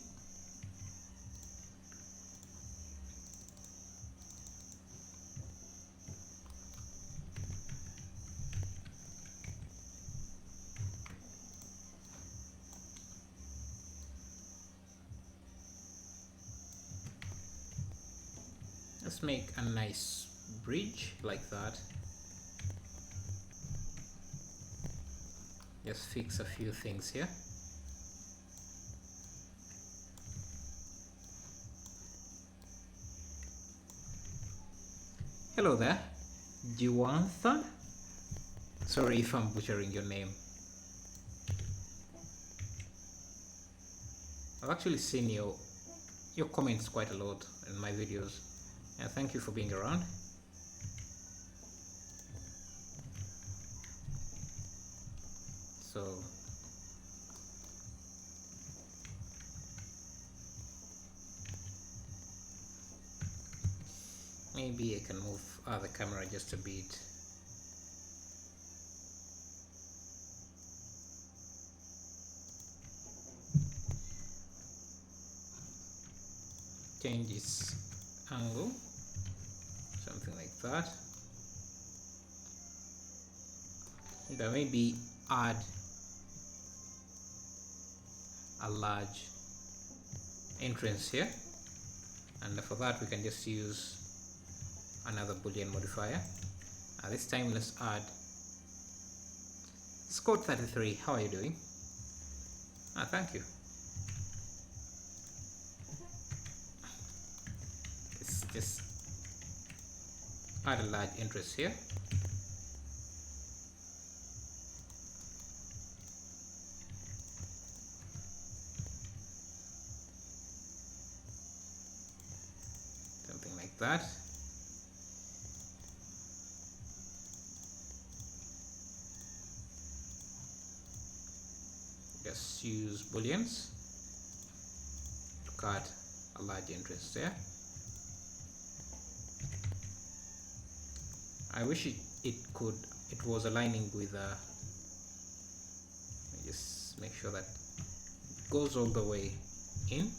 Let's make a nice bridge like that. Just fix a few things here. Hello there, Jiwantha. Sorry if I'm butchering your name. I've actually seen your comments quite a lot in my videos, and thank you for being around. So maybe I can move the camera just a bit. Change its angle, something like that. Then maybe add a large entrance here, and for that we can just use another Boolean modifier. This time let's add Scott 33. How are you doing? Thank you. Let's just add a large entrance here. Something like that. Just use booleans to cut a large entrance there. I wish it was aligning with just make sure that it goes all the way in.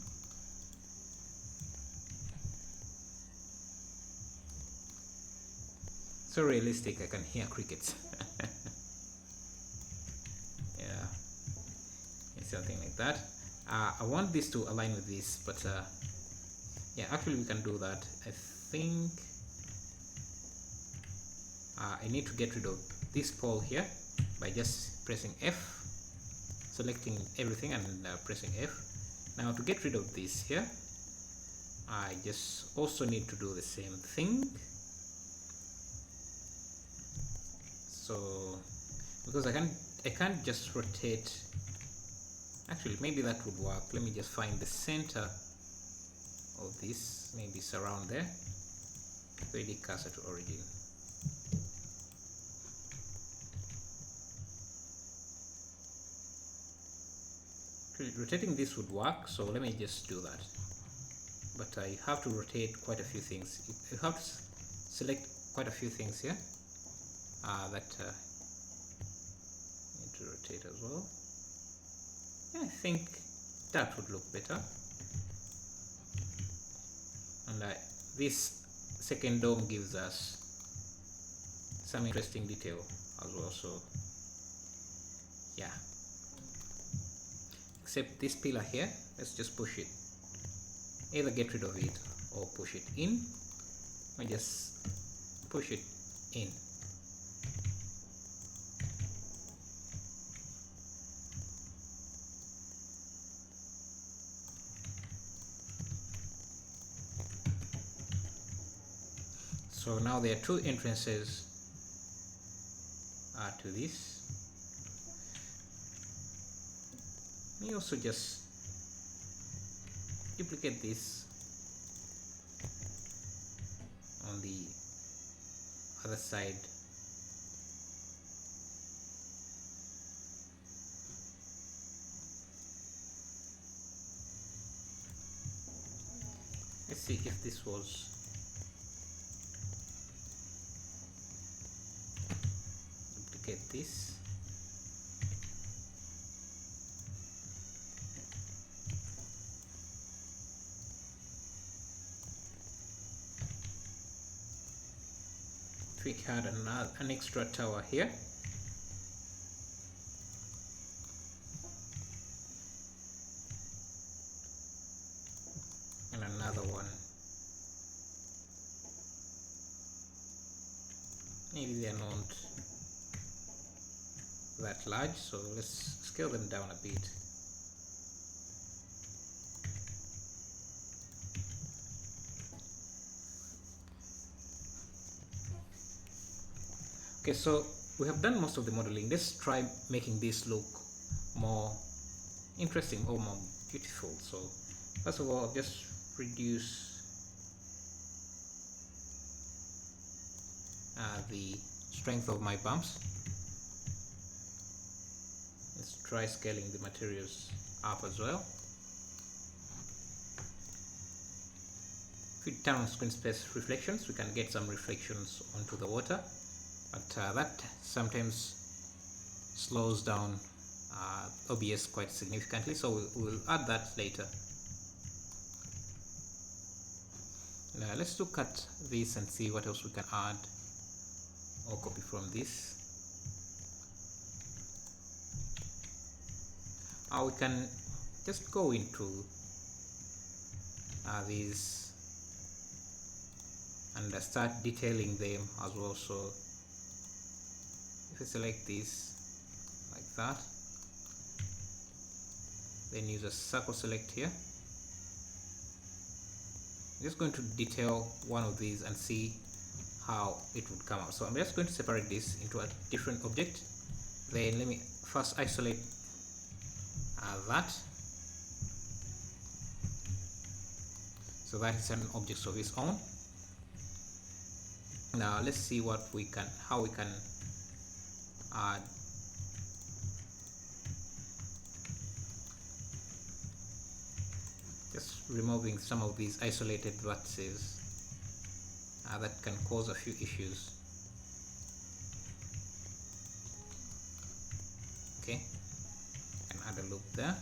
So realistic, I can hear crickets. Yeah, something like that. I want this to align with this, but yeah, actually we can do that. I think I need to get rid of this pole here by just pressing F, selecting everything and pressing F. Now to get rid of this here, I just also need to do the same thing. So because I can't just rotate. Actually, maybe that would work. Let me just find the center of this. Maybe it's around there. 3D cursor to origin. rotating this would work, so let me just do that. But I have to rotate quite a few things. You have to select quite a few things here that need to rotate as well. Yeah, I think that would look better. And this second dome gives us some interesting detail as well, so yeah. Except this pillar here, let's just push it, either get rid of it or push it in. I just push it in. So now there are two entrances to this. Let me also just duplicate this on the other side. Let's see if this was duplicate this. If we had an extra tower here, and another one, maybe they are not that large, so let's scale them down a bit. Okay, so we have done most of the modeling. Let's try making this look more interesting or more beautiful. So first of all, I'll just reduce the strength of my bumps. Let's try scaling the materials up as well. If we turn on screen space reflections, we can get some reflections onto the water, but that sometimes slows down OBS quite significantly, so we'll add that later. Now let's look at this and see what else we can add or copy from this. We can just go into these and start detailing them as well. So if I select this like that, then use a circle select here, I'm just going to detail one of these and see how it would come out. So I'm just going to separate this into a different object. Then let me first isolate that. So that is an object of its own. Now let's see how we can add just removing some of these isolated vertices that can cause a few issues. Okay, and add a loop there.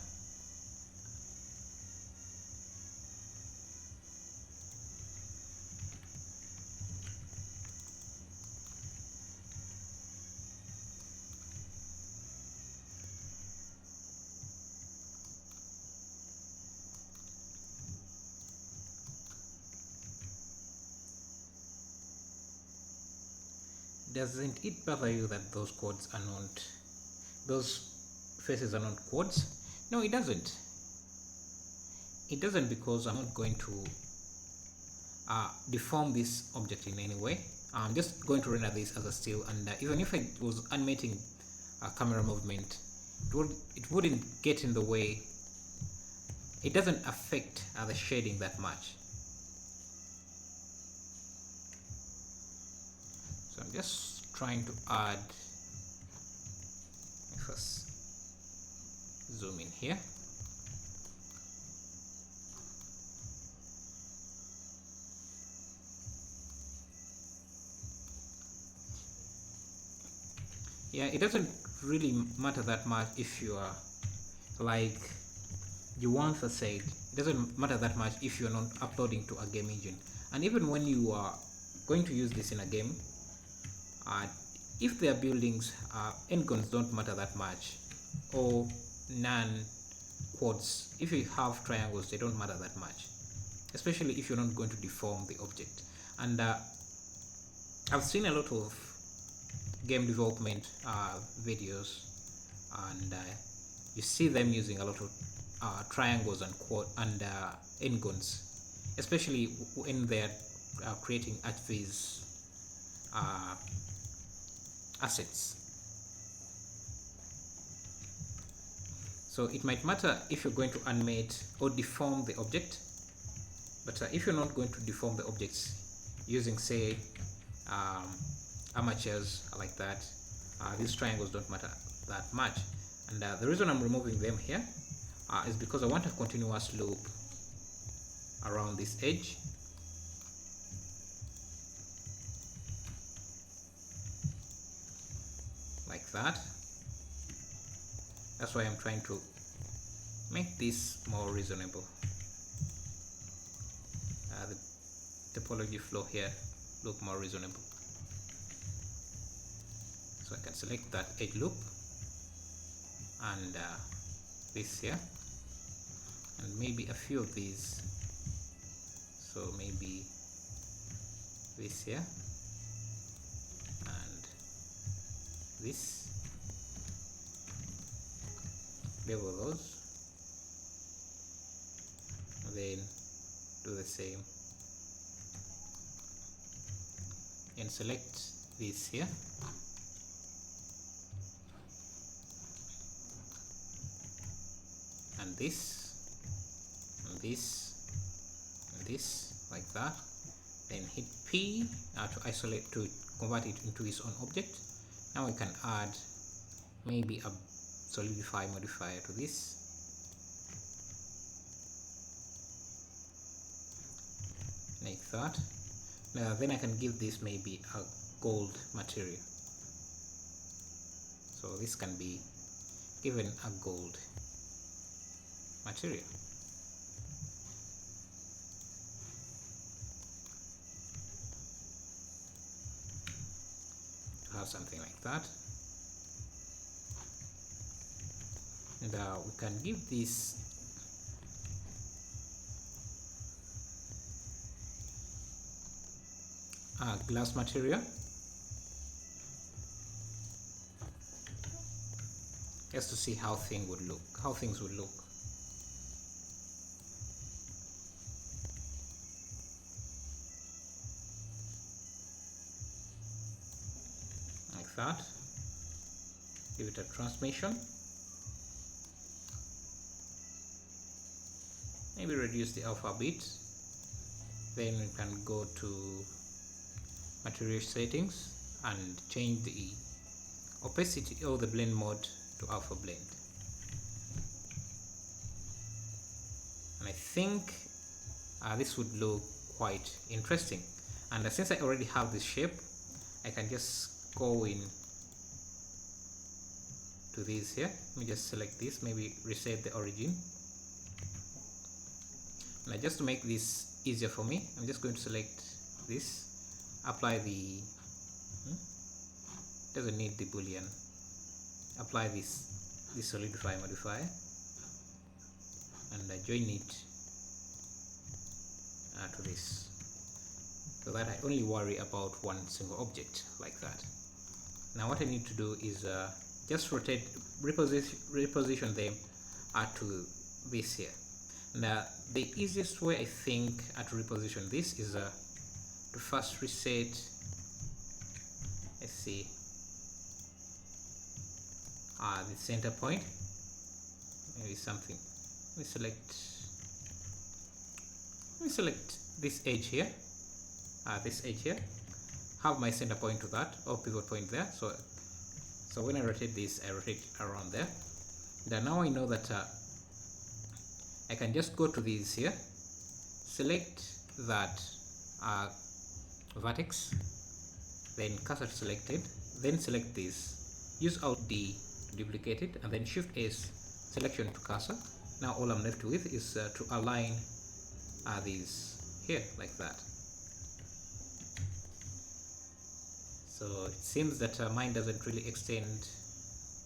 Doesn't it bother you that those faces are not quads? No, it doesn't. It doesn't, because I'm not going to deform this object in any way. I'm just going to render this as a still, and even if I was animating camera movement, it wouldn't get in the way. It doesn't affect the shading that much. So I'm just trying to add, let me first zoom in here. Yeah, it doesn't really matter that much if you are like you once said, it doesn't matter that much if you're not uploading to a game engine. And even when you are going to use this in a game, uh, if their buildings end guns don't matter that much, or none quads, if you have triangles they don't matter that much, especially if you're not going to deform the object. And I've seen a lot of game development videos, and you see them using a lot of triangles and quad and end guns, especially when they're creating HVs assets. So it might matter if you're going to animate or deform the object, but if you're not going to deform the objects using, say, amateurs like that, these triangles don't matter that much. And the reason I'm removing them here is because I want a continuous loop around this edge. Like that. That's why I'm trying to make this more reasonable. The topology flow here look more reasonable. So I can select that edge loop and this here, and maybe a few of these. So maybe this here and this, label those, then do the same and select this here and this and this and this, like that. Then hit P to isolate, to convert it into its own object. Now we can add maybe a solidify modifier to this, like that. Now then I can give this maybe a gold material, so this can be given a gold material. To have something like that. And we can give this glass material, just to see how things would look. Like that. Give it a transmission. Maybe reduce the alpha bit. Then we can go to material settings and change the opacity or the blend mode to alpha blend. And I think this would look quite interesting. And since I already have this shape, I can just go in to this here. Let me just select this, maybe reset the origin. Now just to make this easier for me, I'm just going to select this, apply the doesn't need the boolean, apply this solidify modifier and join it to this, so that I only worry about one single object, like that. Now what I need to do is just reposition them to this here. Now the easiest way I think to reposition this is to first reset, let's see, the center point, maybe something. Let me select this edge here, have my center point to that, or pivot point there. So when I rotate this, I rotate around there. Then now I know that I can just go to these here, select that vertex, then cursor selected, then select this use Alt D to duplicate it, and then Shift S, selection to cursor. Now all I'm left with is to align these here like that. So it seems that mine doesn't really extend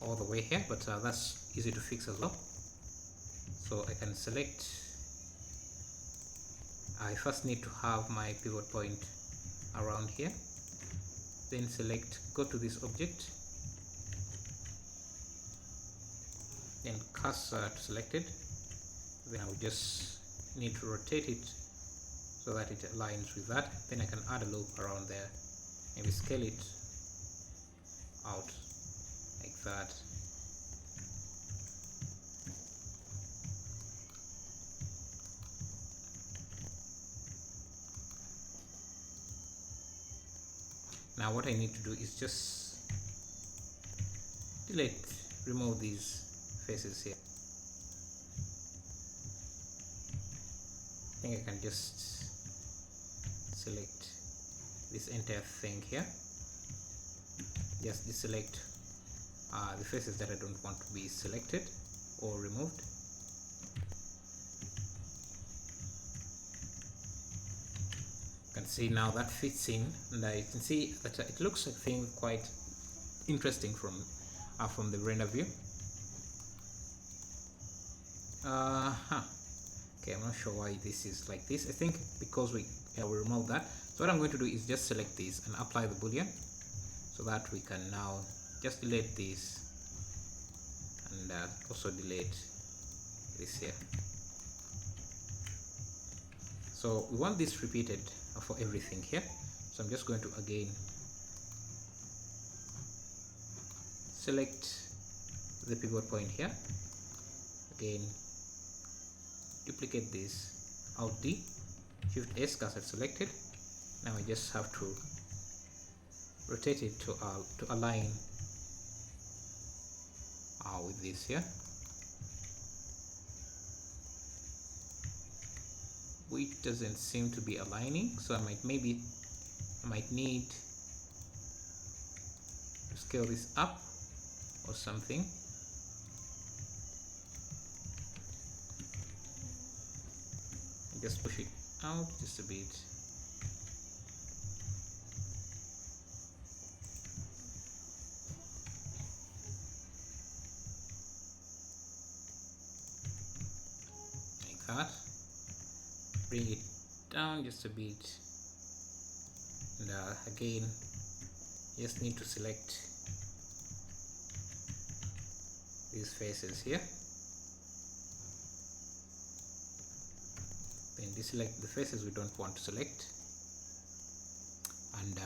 all the way here, but that's easy to fix as well. So I can select, I first need to have my pivot point around here, then select, go to this object, then cursor to selected, then I'll just need to rotate it so that it aligns with that. Then I can add a loop around there, maybe scale it out like that. Now what I need to do is just remove these faces here. I think I can just select this entire thing here, just deselect the faces that I don't want to be selected or removed. You can see now that fits in, and you can see that it looks, I think, quite interesting from the render view. Okay, I'm not sure why this is like this. I think because we remove that. So what I'm going to do is just select this and apply the boolean, so that we can now just delete this and also delete this here. So we want this repeated for everything here. So I'm just going to again select the pivot point here, again duplicate this, Alt D, Shift S, cursor selected. Now I just have to rotate it to align with this here, which doesn't seem to be aligning. So I might need to scale this up or something. Just push it out just a bit. Like that. Bring it down just a bit. And again, just need to select these faces here. Then deselect the faces we don't want to select, and